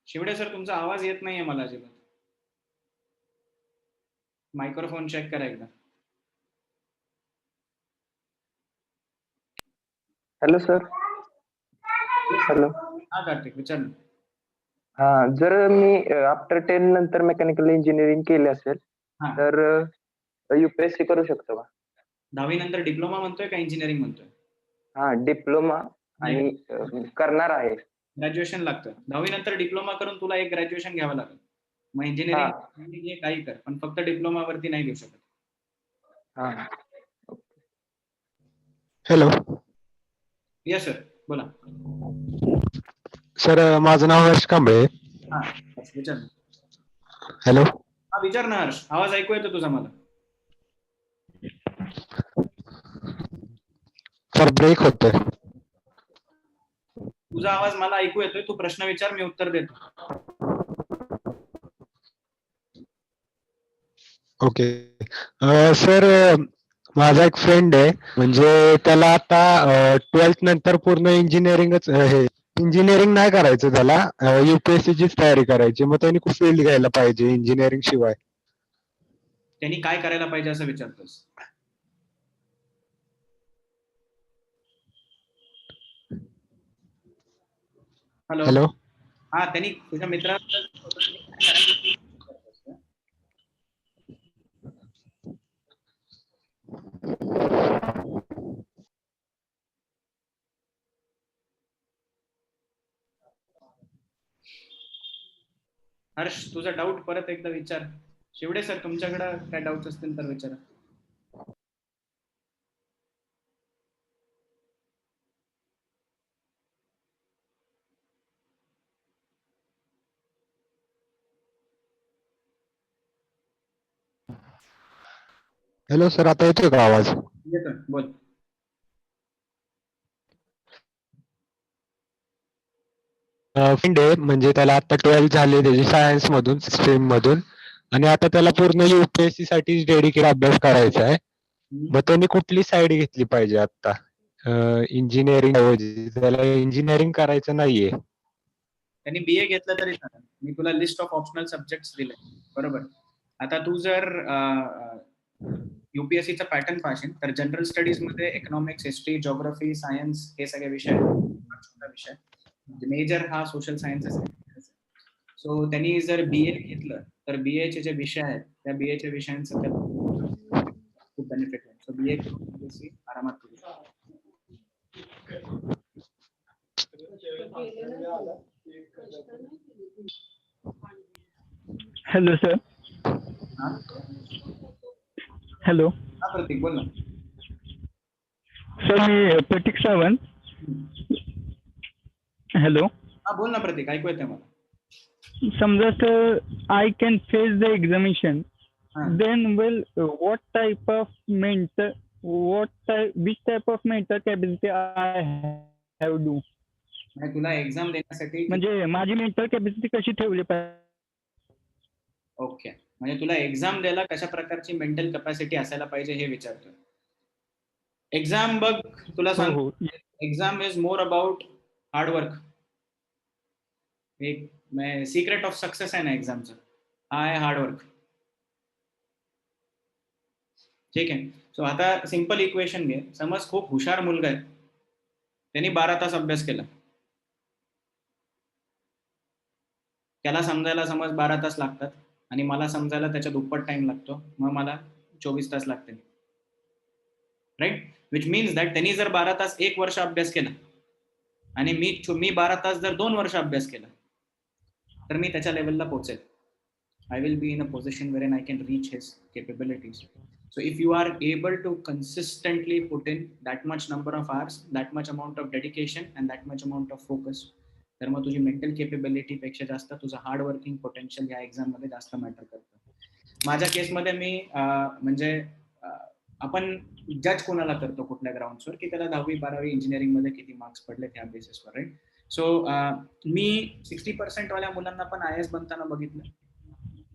शिवडे सर, तुमचा आवाज येत नाहीये मला अजिबात. मायक्रोफोन चेक करा एकदा. Hello sir. हॅलो. हा कार्तिक, विचार ना. हा, जर मी आफ्टर 10 नंतर मेकॅनिकल इंजिनिअरिंग केले असेल तर युपीएससी करू शकतो का? 10वी नंतर डिप्लोमा म्हणतोय का इंजिनिअरिंग म्हणतोय? हा, डिप्लोमा आणि करणार आहे. ग्रॅज्युएशन लागतं. 10वी नंतर डिप्लोमा करून तुला एक ग्रॅज्युएशन घ्यावं लागेल. मग इंजिनिअरिंग काही कर, पण फक्त डिप्लोमा वरती नाही घेऊ शकत. हा. हॅलो. यस सर, बोला. सर, माझं नाव हर्ष कांबळे. हा, विचार. हॅलो. हा विचार ना हर्ष, आवाज ऐकू येतो तुझा मला? सर ब्रेक होतोय. तुझा आवाज मला ऐकू येतोय, तू प्रश्न विचार, मी उत्तर देतो. ओके. सर माझा एक फ्रेंड आहे, म्हणजे त्याला आता 12th नंतर पूर्ण इंजिनिअरिंगच हे इंजिनिअरिंग नाही करायचं, त्याला UPSC चीच तयारी करायची. मग त्यांनी कुठे फील्ड घ्यायला पाहिजे इंजिनिअरिंग शिवाय? त्यांनी काय करायला पाहिजे असं विचारतोस? हॅलो. हॅलो. हा, त्यांनी तुझ्या मित्राला हर्ष, तुझा डाऊट परत एकदा विचार. शिवडे सर, तुमच्याकडे काय डाऊट असतील तर विचारा. हॅलो सर, आता येतोय का आवाज? येतोय, बोल. फ्रेंड आहे, म्हणजे त्याला आता 12th झाली त्याची सायन्स मधून, स्ट्रीम मधून, आणि आता त्याला पूर्ण UPSC साठी डेडिकेट अभ्यास करायचा आहे. मग त्यांनी कुठली साईड घेतली पाहिजे आता इंजिनिअरिंग ऐवजी? त्याला इंजिनिअरिंग करायचं नाहीये. त्यांनी BA घेतलं तरी चालेल. मी तुला लिस्ट ऑफ ऑप्शनल सब्जेक्ट्स दिले, बरोबर? आता तू जर UPSCचा पॅटर्न पाहशील तर जनरल स्टडीज मध्ये इकॉनॉमिक्स, हिस्ट्री, जिओग्राफी, सायन्स हे सगळे विषय आहेत. छोटा विषय मेजर हा सोशल सायन्सेस. सो त्यांनी जर BA घेतलं तर BA चे जे विषय आहेत त्या BA च्या विषयांचं त्याला खूप बेनिफिट आहे. सो BA करून आरामात करू शकतो. Hello sir. हॅलो. हा प्रतीक, बोल ना. सर मी प्रतीक सावंत. हॅलो. हा बोल ना प्रतीक, ऐकू येतंय मला. समजा sir I can face the examination, then what type of mental, which type of mental capacity I have do? म्हणजे तुला एक्झाम देण्यासाठी म्हणजे माझी मेंटल कॅपॅसिटी कशी ठेवली पाहिजे? ओके, म्हणजे तुला एक्झाम द्यायला कशा प्रकारची मेंटल कॅपॅसिटी असायला पाहिजे हे विचारतोय. एक्झाम बघ, तुला सांग, exam is more about hard work. एक सिक्रेट ऑफ सक्सेस आहे ना एक्झामचं, हा आहे हार्डवर्क. ठीक आहे. सो आता सिंपल इक्वेशन घे. समज खूप हुशार मुलगा आहे, त्यांनी 12 तास अभ्यास केला. त्याला समजायला समज 12 तास लागतात आणि मला समजायला त्याच्या दुप्पट टाइम लागतो, मग मला 24 तास लागतील. राईट? विच मीन्स दॅट त्यांनी जर 12 तास 1 वर्ष अभ्यास केला आणि मी 12 तास जर 2 वर्ष अभ्यास केला तर मी त्याच्या लेवलला पोहोचेल. I will be in a position wherein I can reach his capabilities. So if you are able to consistently put in that much number of hours, that much amount of dedication and that much amount of focus, तर मग तुझी mental capability पेक्षा जास्त तुझं hard working potential या exam मध्ये जास्त matter करतं. माझ्या केसमध्ये मी म्हणजे आपण जज कोणाला करतो कुठल्या ग्राउंड्सवर की त्याला 10वी 12वी इंजिनिअरिंग मध्ये किती मार्क्स पडले त्या बेसिसवर, राईट? सो मी 60% वाल्या मुलांना पण IAS बनताना बघितलं,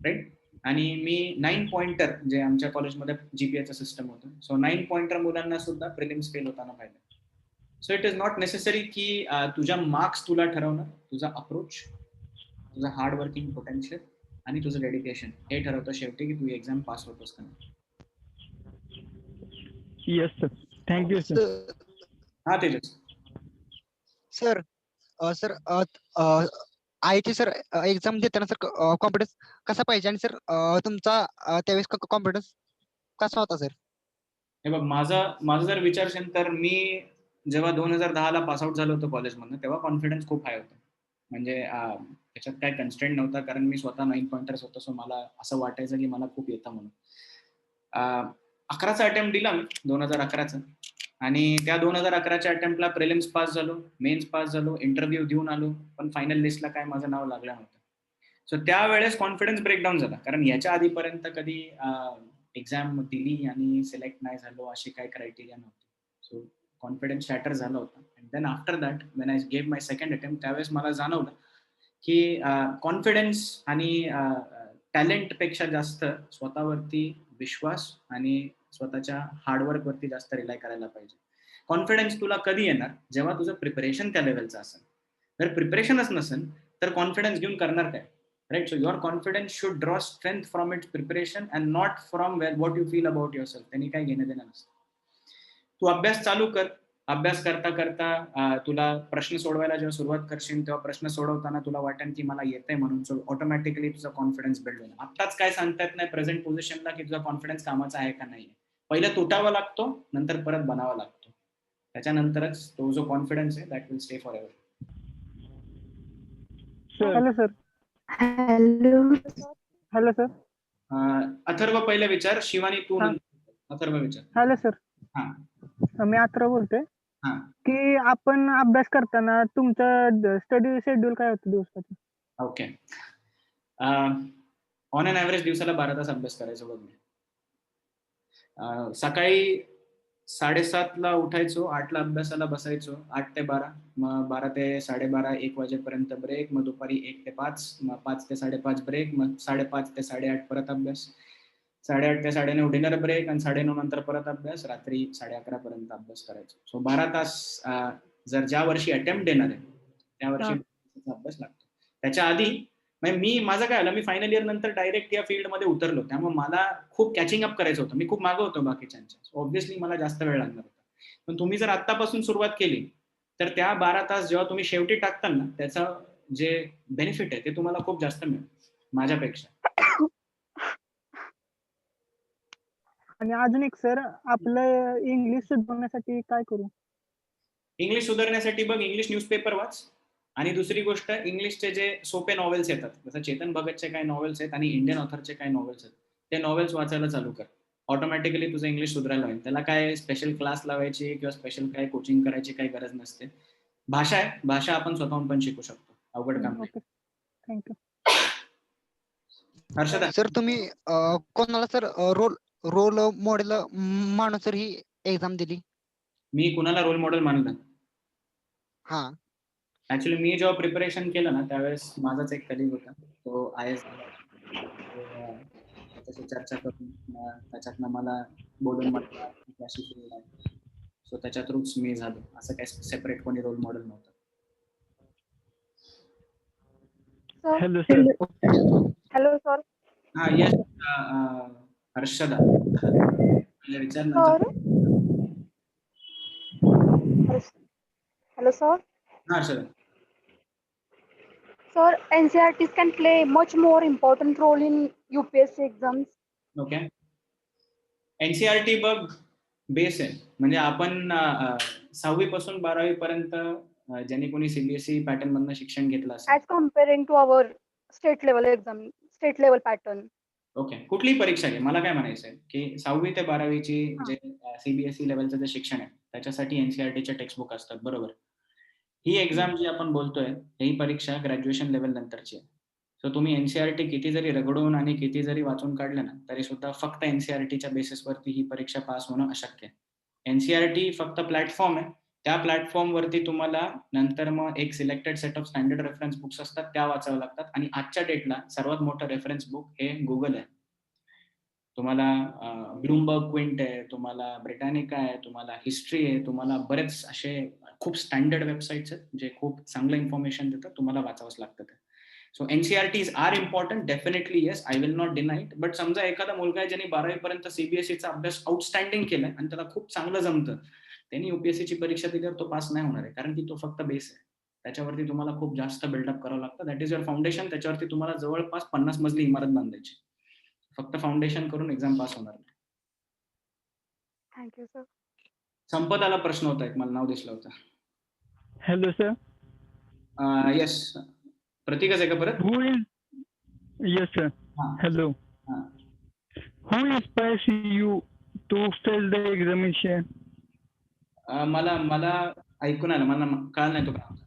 राईट? आणि मी 9 पॉइंटर, जे आमच्या कॉलेजमध्ये GPAचं सिस्टम होतं, सो 9 पॉइंटर मुलांना सुद्धा प्रिलिम्स फेल होताना पाहिलं. So it is not necessary की तुझ्या मार्क्स तुला ठरवणं, तुझा अप्रोच, तुझा हार्ड वर्किंग पोटेन्शियल आणि तुझं डेडिकेशन हे ठरवतं शेवटी की तू एक्झाम पास होतोस का नाही. Yes sir, thank you sir. हा तेजस सर. सर आयची सर एक्झाम देताना सर कॉन्फिडन्स कसा पाहिजे, आणि सर तुमचा त्यावेळेस कॉन्फिडन्स कसा होता सर? हे बघ, माझं जर विचारशील तर मी जेव्हा 2010 ला पास आउट झालो होतो कॉलेजमधनं, तेव्हा कॉन्फिडन्स खूप हाय होता. म्हणजे त्याच्यात काय कन्स्ट्रेंट नव्हता, कारण मी स्वतः 9 पॉइंटर्स होतो. सो मला असं वाटायचं की मला खूप येतं म्हणून. 11चा अटेम्प्ट दिला मी, 2011चा, आणि त्या 2011च्या अटेम्प्टला प्रिलिम्स पास झालो, मेन्स पास झालो, इंटरव्ह्यू देऊन आलो, पण फायनल लिस्टला काय माझं नाव लागलं नव्हतं. सो त्यावेळेस कॉन्फिडन्स ब्रेकडाऊन झाला, कारण याच्या आधीपर्यंत कधी एक्झाम दिली आणि सिलेक्ट नाही झालो अशी काही क्रायटेरिया नव्हती. सो कॉन्फिडन्स शॅटर झाला होता. And then after that when I gave my second attempt, त्यावेळेस मला जाणवलं की कॉन्फिडन्स आणि टॅलेंटपेक्षा जास्त स्वतःवरती विश्वास आणि स्वतःच्या हार्डवर्क वरती जास्त रिलाय करायला पाहिजे. कॉन्फिडन्स तुला कधी येणार, जेव्हा तुझं प्रिपरेशन त्या लेवलचं असेल. जर प्रिपरेशनच नसेल तर कॉन्फिडन्स घेऊन करणार काय, right? So your confidence should draw strength from its preparation and not from what you feel about yourself. त्यांनी काय घेणं देणं नसतं. तू अभ्यास चालू कर. अभ्यास करता करता तुला प्रश्न सोडवायला जेव्हा सुरुवात करशील तेव्हा प्रश्न सोडवताना तुला वाटेल की मला येतंय म्हणून, सो ऑटोमॅटिकली तुझा कॉन्फिडन्स बिल्ड होईल. आत्ताच काय सांगता येत नाही प्रेझेंट पोझिशनला की तुझा कॉन्फिडन्स कामाचा आहे का नाही. पहिलं तुटावा लागतो, नंतर परत बनावा लागतो. त्याच्यानंतरच तो जो कॉन्फिडन्स आहे that will stay for ever. Hello sir. Hello sir. Atharva पहिले विचार, शिवानी तू अथर्व विचार. Hello sir. हा, मी अथर्व बोलतोय. हा. की आपण अभ्यास करताना तुमचं स्टडी शेड्यूल काय होतं दिवसाचं? ओके. ऑन अन ॲव्हरेज दिवसाला 12 तास अभ्यास करायचो बघ मी. सकाळी 7:30ला उठायचो, 8ला अभ्यासाला बसायचो, 8 ते 12, मग 12 ते 12:30 1 वाजेपर्यंत ब्रेक, मग दुपारी 1 ते 5, मग 5 ते 5:30 ब्रेक, मग 5:30 ते 8:30 परत अभ्यास, 8:30 ते 9:30 डिनर ब्रेक, आणि 9:30 नंतर परत अभ्यास, रात्री 11:30 पर्यंत अभ्यास करायचो. सो 12 तास जर ज्या वर्षी अटेम्प्ट देणार आहे त्या वर्षी अभ्यास लागतो. त्याच्या आधी माझं काय आलं, मी फायनल इयर नंतर डायरेक्ट या फील्डमध्ये उतरलो, त्यामुळे मला खूप कॅचिंग अप करायचं होतं. मी खूप मागं होतो बाकीच्यांच्या, ऑब्व्हियसली मला जास्त वेळ लागणार होता. पण तुम्ही जर आत्तापासून सुरुवात केली तर त्या 12 तास जेव्हा तुम्ही शेवटी टाकताल ना, त्याचं जे बेनिफिट आहे ते तुम्हाला खूप जास्त मिळेल माझ्यापेक्षा. आणि अजून एक सर, आपलं इंग्लिश सुधारण्यासाठी काय करू? इंग्लिश सुधारण्यासाठी बघ, इंग्लिश न्यूजपेपर वाच. आणि दुसरी गोष्ट, इंग्लिशचे जे सोपे नॉवेल्स येतात, जसं चेतन भगतचे काही नॉवेल्स आहेत आणि इंडियन ऑथरचे काही नॉवेल्स आहेत, ते नॉवेल्स वाचायला चालू कर. ऑटोमॅटिकली तुझं इंग्लिश सुधारायला होईल. त्याला काय स्पेशल क्लास लावायची किंवा स्पेशल काय कोचिंग करायची काही गरज नसते. भाषा आहे, भाषा आपण स्वतःहून पण शिकू शकतो, अवघड काम नाही. थँक्यू. हर्षदा. सर तुम्ही कोणाला सर रोल मॉडेल मानून सर ही एक्झाम दिली? मी कुणाला रोल मॉडेल मानलं? हा. ऍक्च्युली मी जेव्हा प्रिपरेशन केलं ना त्यावेळेस माझाच एक कलिग होता, तो IAS झाला. त्याच्याशी चर्चा करून त्याच्यातनं मला बोलून म्हटलं अशी फील्ड आहे, सो त्याच्या थ्रूच मी झालो. असं काही सेपरेट कोणी रोल मॉडेल नव्हतं. Hello sir. Hello sir. हा, येस. हर्षदा विचार नंतर. Hello sir. हा Harshada. Sir, NCERTs can play much more important role in UPSC exams. Okay. NCERT बघ बेस आहे, म्हणजे आपण 6वी पासून 12वी पर्यंत ज्यांनी कोणी CBSE पॅटर्न मधनं शिक्षण घेतलं असेल. As comparing to our state level exam, state level pattern. Okay. कुठलीही परीक्षा घे, मला काय म्हणायचं आहे की 6वी ते 12वीची जे CBSE लेवलचं जे शिक्षण आहे त्याच्यासाठी NCERTचे टेक्स्टबुक असतात, बरोबर. ही एक्झाम जी आपण बोलतोय ही परीक्षा ग्रॅज्युएशन लेवल नंतरची आहे. सो तुम्ही NCERT किती जरी रगडून आणि किती जरी वाचून काढलं ना तरी सुद्धा फक्त NCERTच्या बेसिसवरती ही परीक्षा पास होणं अशक्य आहे. NCERT फक्त प्लॅटफॉर्म आहे. त्या प्लॅटफॉर्मवरती तुम्हाला नंतर मग एक selected set of standard reference books असतात, त्या वाचाव्या लागतात. आणि आजच्या डेटला सर्वात मोठं रेफरन्स बुक हे गुगल आहे. तुम्हाला ब्लूमबर्ग क्विंट आहे, तुम्हाला ब्रिटानिका आहे, तुम्हाला हिस्ट्री आहे, तुम्हाला बरेच असे खूप स्टँडर्ड वेबसाईट्स आहेत जे खूप चांगलं इन्फॉर्मेशन देतात, तुम्हाला वाचावंच लागतं ते. So NCERTs are important, definitely yes, I will not deny it. But समजा एखादा मुलगा आहे ज्यांनी 12वी पर्यंत CBSEचा अभ्यास आउटस्टँडिंग केलाय आणि त्याला खूप चांगलं जमतं, त्यांनी UPSCची परीक्षा दिल्यावर तो पास नाही होणार आहे, कारण की तो फक्त बेस आहे. त्याच्यावरती तुम्हाला खूप जास्त बिल्डअप करावं लागतं. That is your foundation. त्याच्यावरती तुम्हाला जवळपास 50 मजली इमारत बांधायची. फक्त फाउंडेशन करून एक्झाम पास होणार नाही. Thank you sir. संपदाला प्रश्न होता एक, मला नाव दिसलं होतं. Hello sir. येस, प्रतीकच आहे का परत? Who is? Yes sir. Hello. Who inspires you to face the examination? मला ऐकून आलं, मला कळलं नाही तो काय होता.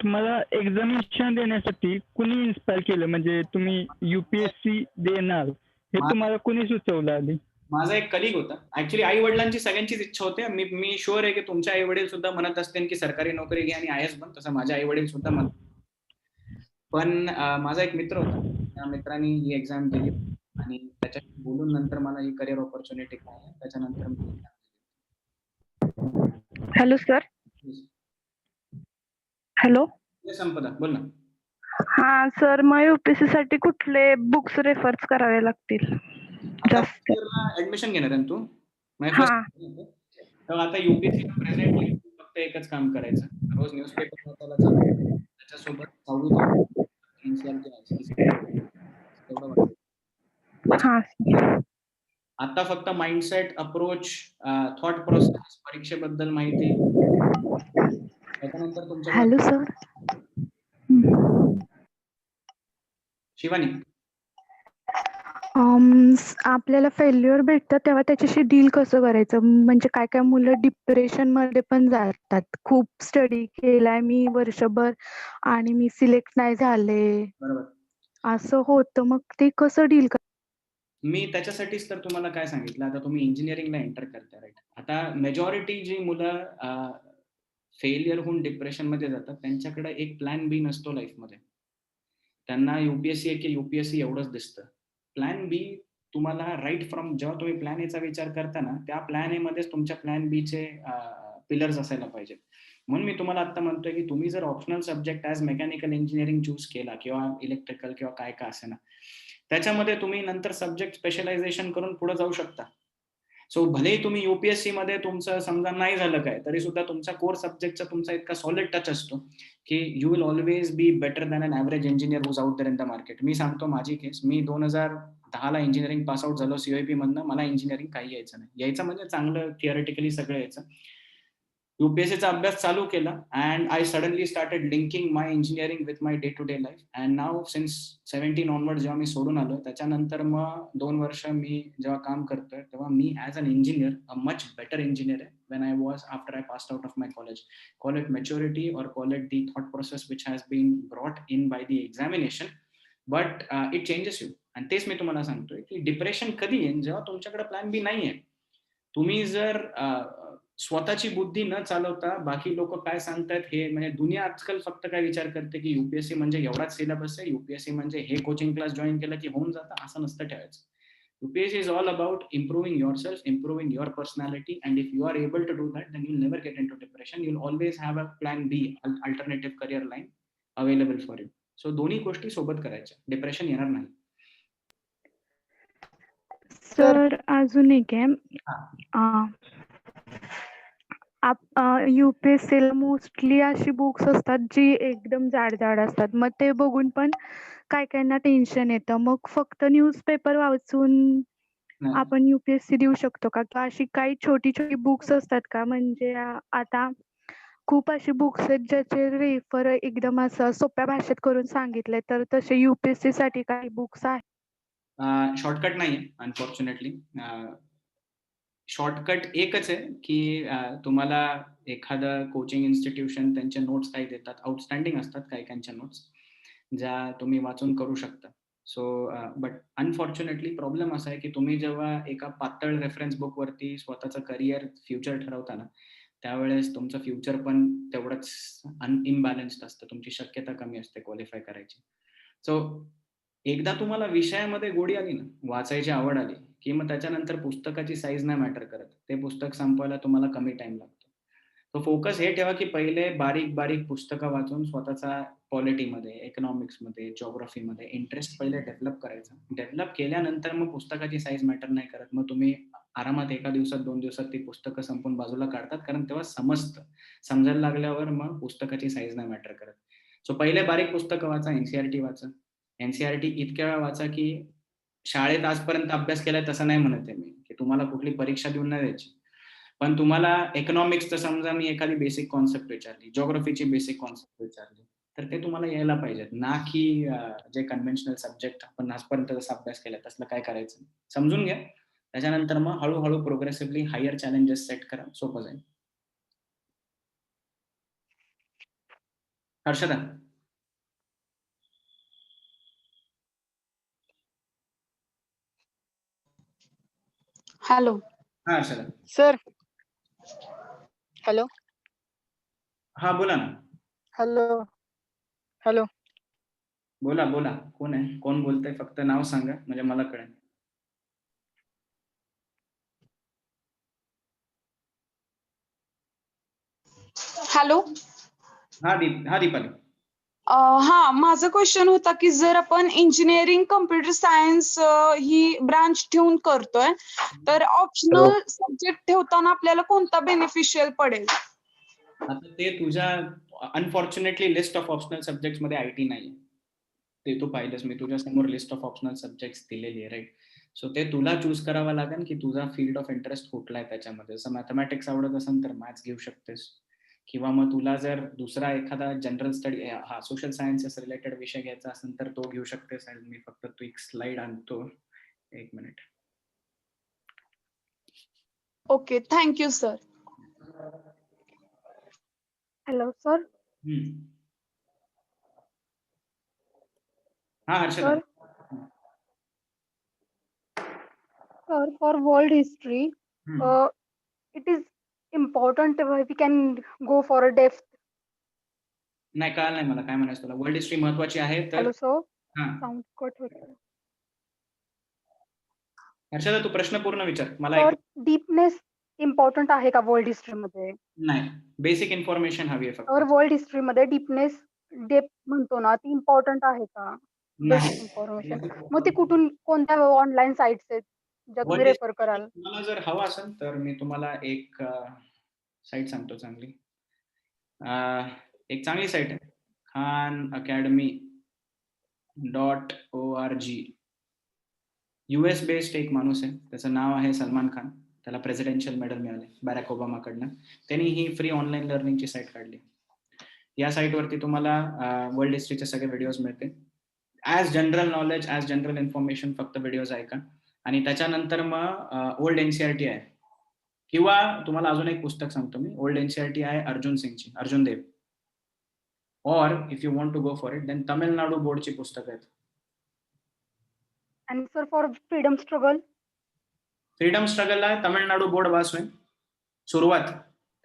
तुम्हाला एक्झामिनेशन देण्यासाठी कुणी इन्स्पायर केलं, म्हणजे तुम्ही UPSC देणार हे तुम्हाला कुणी सुचवलं आधी? माझा एक कलिग होता. ऍक्च्युली आई वडिलांची सगळ्यांचीच इच्छा होते. मी शुअर आहे की तुमचे आई वडील सुद्धा म्हणत असतील की सरकारी नोकरी घे आणि IAS बन. तसं माझे आई वडील सुद्धा म्हणत. पण माझा एक मित्र होता. त्या मित्रांनी ही एक्झाम दिली आणि त्याच्याशी बोलून नंतर मला ही करिअर ऑपॉर्च्युनिटी कळाली. त्याच्यानंतर मी हॅलो सर. हॅलो. संपदा बोल ना. हा सर, मग UPSC साठी कुठले बुक्स रेफर करावे लागतील जास्त? ऍडमिशन घेणार आहे तू? हा. तर आता UPSC प्रेझेंटली फक्त एकच काम करायचं. रोज न्यूजपेपर वाचायला चालू. त्याच्यासोबत 6वी हा. आता फक्त माइंडसेट, अप्रोच, थॉट प्रोसेस, परीक्षेबद्दल माहिती. त्याच्यानंतर तुमच्या हॅलो सर. शिवानी, आपल्याला फेल्युअर भेटतं तेव्हा त्याच्याशी डील कसं करायचं? म्हणजे काय काय मुलं डिप्रेशन मध्ये पण जातात. खूप स्टडी केलाय मी वर्षभर आणि मी सिलेक्ट नाही झाले, बरोबर. असं होतं. मग ते कसं डील मी त्याच्यासाठीच तर तुम्हाला काय सांगितलं, आता तुम्ही इंजिनिअरिंगला एंटर करता, राईट? आता मेजॉरिटी जी मुलं फेलियर होऊन डिप्रेशन मध्ये जातात त्यांच्याकडे एक प्लॅन बी नसतो लाईफमध्ये. त्यांना UPSC की UPSC एवढंच दिसतं. प्लॅन बी तुम्हाला राईट फ्रॉम जेव्हा तुम्ही प्लॅन एचा विचार करता ना, त्या प्लॅन ए मध्येच तुमच्या प्लॅन बी चे पिलर्स असायला पाहिजेत. म्हणून मी तुम्हाला आता म्हणतोय की तुम्ही जर optional subject as mechanical engineering choose केला किंवा इलेक्ट्रिकल किंवा काय का असे ना, त्याच्यामध्ये तुम्ही नंतर सब्जेक्ट स्पेशलायझेशन करून पुढे जाऊ शकता. सो भलेही तुम्ही UPSC मध्ये तुमचं समजा नाही झालं काय, तरी सुद्धा तुमचा कोर सब्जेक्टचा तुमचा इतका सॉलिड टच असतो की you will always be better than an average engineer who's out there in the market. मी सांगतो माझी केस. मी 2010ला इंजिनिअरिंग पास आउट झालो COEP मधनं. मला इंजिनिअरिंग काही यायचं नाही. यायचं म्हणजे चांगलं थिअरिटिकली सगळं यायचं. UPSCचा अभ्यास चालू केला and I suddenly started linking my engineering with my day to day life. And now since 17 onward जेव्हा मी सोडून आलो, त्याच्यानंतर मग 2 वर्ष मी जेव्हा काम करतोय तेव्हा मी as an engineer a much better engineer आहे when I was after I passed out of my college. Call it maturity or call it the thought process which has been brought in by the examination, but it changes you. आणि तेच मी तुम्हाला सांगतोय की depression कधी येईल? जेव्हा तुमच्याकडे plan बी नाहीये. तुम्ही जर स्वतःची बुद्धी न चालवता बाकी लोक काय सांगतात हे, म्हणजे दुनिया आजकाल फक्त काय विचार करते की UPSC म्हणजे एवढाच सिलेबस आहे, UPSC म्हणजे हे कोचिंग क्लास जॉईन केलं की होऊन जातं, असं नसतं ठेवायचं. UPSC is all about improving yourself, improving your personality, and if you are able to do that, then you'll never get into depression. You'll always have a plan B, alternative career line available for you. So दोन्ही गोष्टी सोबत करायच्या, depression येणार नाही. Sir अजून एक आहे. UPSC ला मोस्टली अशी बुक्स असतात जी एकदम जाड जाड असतात. मग ते बघून पण काय काहींना टेन्शन येतं. मग फक्त न्यूजपेपर वाचून आपण UPSC देऊ शकतो का? किंवा अशी काही छोटी छोटी बुक्स असतात का? म्हणजे आता खूप अशी बुक्स आहेत ज्याचे रेफर एकदम असं सोप्या भाषेत करून सांगितलंय, तर तसे UPSC साठी काही बुक्स आहेत? शॉर्टकट नाही अनफॉर्च्युनेटली. शॉर्टकट एकच आहे की तुम्हाला एखादं कोचिंग इन्स्टिट्यूशन त्यांचे नोट्स काही देतात, आउटस्टँडिंग असतात काही काहींच्या नोट्स, ज्या तुम्ही वाचून करू शकता. सो बट अनफॉर्च्युनेटली प्रॉब्लेम असा आहे की तुम्ही जेव्हा एका पातळ रेफरन्स बुकवरती स्वतःचं करिअर फ्युचर ठरवता ना, त्यावेळेस तुमचं फ्युचर पण तेवढंच इम्बॅलन्स्ड असतं. तुमची शक्यता कमी असते क्वालिफाय करायची. सो एकदा तुम्हाला विषयामध्ये गोडी आली ना, वाचायची आवड आली, की मग त्याच्यानंतर पुस्तकाची साईज नाही मॅटर करत. ते पुस्तक संपवायला तुम्हाला कमी टाइम लागतो. तो फोकस हे ठेवा की पहिले बारीक बारीक पुस्तकं वाचून स्वतःचा पॉलिटीमध्ये, इकॉनॉमिक्समध्ये, जिओग्राफीमध्ये इंटरेस्ट पहिले डेव्हलप करायचा. डेव्हलप केल्यानंतर मग पुस्तकाची साईज मॅटर नाही करत. मग तुम्ही आरामात 1 दिवसात 2 दिवसात ती पुस्तकं संपून बाजूला काढतात, कारण तेव्हा समजतं. समजायला लागल्यावर मग पुस्तकाची साईज नाही मॅटर करत. सो पहिले बारीक पुस्तकं वाचा, NCERT वाचा. NCERT इतक्या वेळा वाचा की शाळेत आजपर्यंत अभ्यास केलाय तसं नाही म्हणत आहे मी, की तुम्हाला कुठली परीक्षा देऊन नाही द्यायची. पण तुम्हाला इकॉनॉमिक्सचं समजा मी एखादी बेसिक कॉन्सेप्ट विचारली, जिओग्राफीची बेसिक कॉन्सेप्ट विचारली, तर ते तुम्हाला यायला पाहिजेत. ना की जे कन्व्हेन्शनल सब्जेक्ट आपण आजपर्यंत जसा अभ्यास केला तसलं काय करायचं. समजून घ्या. त्याच्यानंतर मग हळूहळू प्रोग्रेसिव्हली हायर चॅलेंजेस सेट करा, सोपं जाईल. हर्षदा. हॅलो हा हर्षदा. सर. हॅलो हा बोला ना. हॅलो हॅलो बोला बोला. कोण आहे, कोण बोलतंय, फक्त नाव सांगा म्हणजे मला कळेल. हॅलो. हा दीपाली. हा, माझा क्वेश्चन होता की जर आपण इंजिनिअरिंग कम्प्युटर सायन्स ही ब्रांच ठेवून करतोय तर ऑप्शनल सब्जेक्ट ठेवताना आपल्याला कोणता बेनिफिशियल पडेल? आता ते तुझ्या unfortunately list of optional subject मध्ये आयटी नाही. ते तू पाहिलंस, मी तुझ्या समोर लिस्ट ऑफ ऑप्शनल सब्जेक्ट दिलेली आहे, राईट. सो ते तुला चूज करावं लागेल की तुझा फील्ड ऑफ इंटरेस्ट कुठला आहे त्याच्यामध्ये. जसं मॅथमॅटिक्स आवडत असेल तर मॅथ्स घेऊ शकतेस, किंवा मग तुला जर दुसरा एखादा जनरल स्टडी हा सोशल सायन्सेस रिलेटेड विषय घ्यायचा असेल तर तो घेऊ शकतेस. मी फक्त तू एक स्लाइड आणतो, 1 minute. Okay, thank you sir. Hello sir. हा Harshada. Sir, for world history, it is important we can go for a depth. नाही, कळलं नाही मला काय म्हणायचं तुला. वर्ल्ड हिस्ट्री महत्वाची आहे तर. Hello sir. हा Sound cut होतं. हर्षदा, तू प्रश्न पूर्ण विचार मला. Sir, deepness important आहे का वर्ल्ड हिस्ट्री मध्ये? नाही, बेसिक इन्फॉर्मेशन हवी आहे फक्त. तर वर्ल्ड हिस्ट्री मध्ये डेप्थ म्हणतो ना, ती इम्पॉर्टंट आहे का? Basic information. मग ती कुठून, कोणत्या ऑनलाईन साइट्स आहेत ज्या तुम्ही रेफर कराल? तुम्हाला जर हवं असेल तर मी तुम्हाला एक साईट सांगतो चांगली. एक चांगली साईट आहे, khanacademy.org. US बेस्ड एक माणूस आहे, त्याचं नाव आहे सलमान खान. त्याला प्रेसिडेन्शियल मेडल मिळाले बॅराक ओबामाकडनं. त्यांनी ही फ्री ऑनलाईन लर्निंगची साईट काढली. या साईटवरती तुम्हाला वर्ल्ड हिस्ट्रीचे सगळे व्हिडिओज मिळतील. As general knowledge, as general information फक्त व्हिडिओज ऐका. आणि त्याच्यानंतर मग ओल्ड एनसीईआरटी आहे, किंवा तुम्हाला अजून एक पुस्तक सांगतो मी. ओल्ड एनसीईआरटी आहे अर्जुन सिंगची, अर्जुन देव. और if you want to go for it then Tamil Nadu बोर्डची पुस्तकं आहेत. आणि sir for freedom struggle? Freedom स्ट्रगलला तमिळनाडू बोर्ड पास होईल सुरुवात.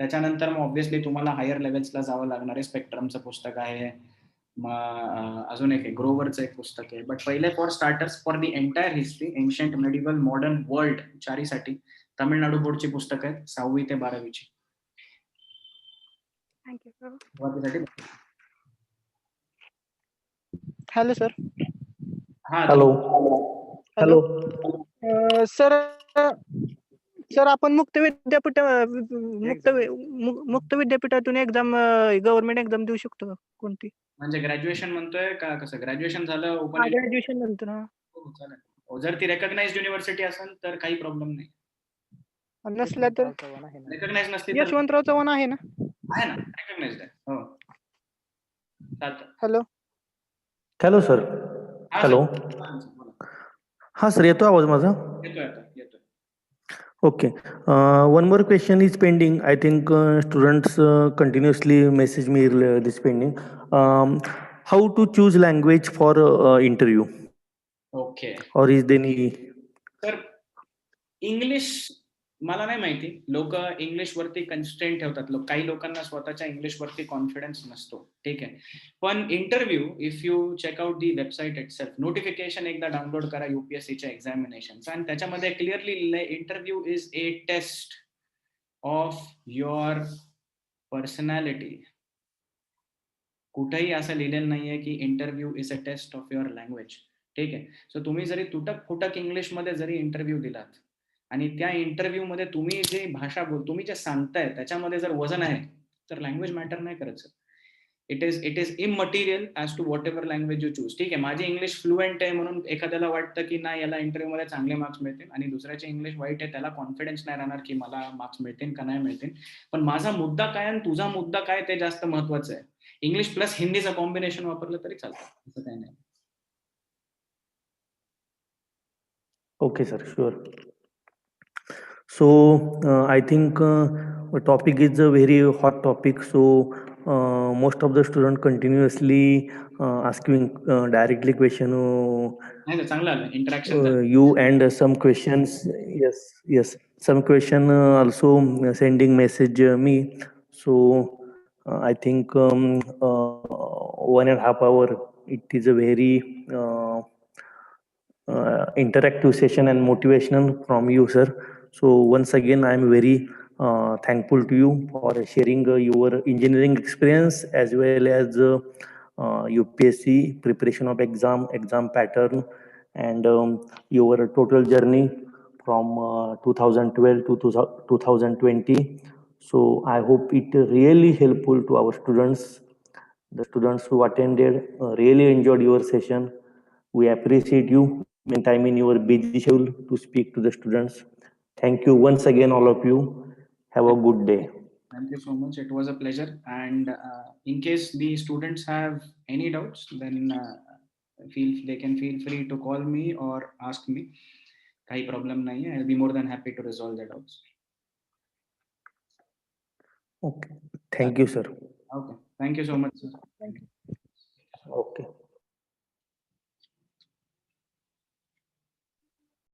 त्याच्यानंतर मग ऑब्व्हियसली तुम्हाला हायर लेवल्सला जावं लागणार आहे. स्पेक्ट्रमचं पुस्तक आहे, मग अजून एक ग्रोवरचं एक पुस्तक आहे. बट पहिले for starters, for the entire history, ancient, medieval, modern, world, चारीसाठी तमिळनाडू बोर्डची पुस्तकं आहेत 6वी ते 12वीची. Thank you sir. Hello sir. Hello hello sir. Sir, आपण मुक्त विद्यापीठातून एक्झाम, गव्हर्नमेंट एक्झाम देऊ शकतो का कोणती? म्हणजे ग्रॅज्युएशन म्हणतोय का कसं? ग्रॅज्युएशन झालं ओपन? ग्रॅज्युएशन नंतर. जर ती रेकग्नाइज्ड युनिव्हर्सिटी असेल तर काही प्रॉब्लेम नाही. नसल्या तर रेकग्नाइज नसली तर यशवंतराव चव्हाण आहे ना? आहे ना, रेकग्नाइज्ड आहे. हो चालतं. हॅलो. Hello sir. हॅलो. हा सर, येतो आवाज माझा? येतोय. Okay. One more question is pending. I think students continuously message me this pending. How to choose language for interview? Okay. Or is there any? तर English मला नाही माहिती. लोक इंग्लिश वरती कन्स्ट्रेंट ठेवतात. काही लोकांना स्वतःच्या इंग्लिश वरती कॉन्फिडन्स नसतो, ठीक आहे. पण interview, if you check out the website itself, notification एकदा डाउनलोड करा UPSCच्या एक्झामिनेशनचं, आणि त्याच्यामध्ये क्लिअरली लिहिलंय interview is a test of your personality. कुठेही असं लिहिलेलं नाहीये की interview is a test of your language, ठीक आहे. सो तुम्ही जरी तुटक फुटक इंग्लिशमध्ये जरी इंटरव्ह्यू दिलात आणि त्या इंटरव्ह्यू मध्ये तुम्ही जे भाषा तुम्ही जे सांगताय त्याच्यामध्ये जर वजन आहे तर लँग्वेज मॅटर नाही करायचं. It is immaterial as to whatever language you choose, ठीक आहे. माझी इंग्लिश फ्लुएंट आहे म्हणून एखाद्याला वाटतं की नाही याला इंटरव्ह्यू मध्ये चांगले मार्क्स मिळतील, आणि दुसऱ्याचे इंग्लिश वाईट आहे त्याला कॉन्फिडन्स नाही राहणार की मला मार्क्स मिळतील का नाही मिळतील. पण माझा मुद्दा काय आणि तुझा मुद्दा काय ते जास्त महत्वाचं आहे. इंग्लिश प्लस हिंदीचं कॉम्बिनेशन वापरलं तरी चालतं, असं काही नाही. Okay, sir. Sure. So I think topic is a very hot topic. So most of the student continuously asking directly question. नाही तर चांगलं आलं interaction You and some questions, yes, some question also sending message me. So I think 1.5 hour, it is a very interactive session and motivational from you, sir. So once again, I am very thankful to you for sharing your engineering experience as well as UPSC preparation of exam pattern, and your total journey from 2012 to 2020. So I hope it really helpful to our students. The students who attended really enjoyed your session. We appreciate you spending time in your busy schedule to speak to the students. Thank you once again, all of you. Have a good day. Thank you so much. It was a pleasure. And in case the students have any doubts, then they can feel free to call me or ask me. काही problem नाही आहे. I'll be more than happy to resolve their doubts. Okay. Thank you, sir. Okay. Thank you so much, sir.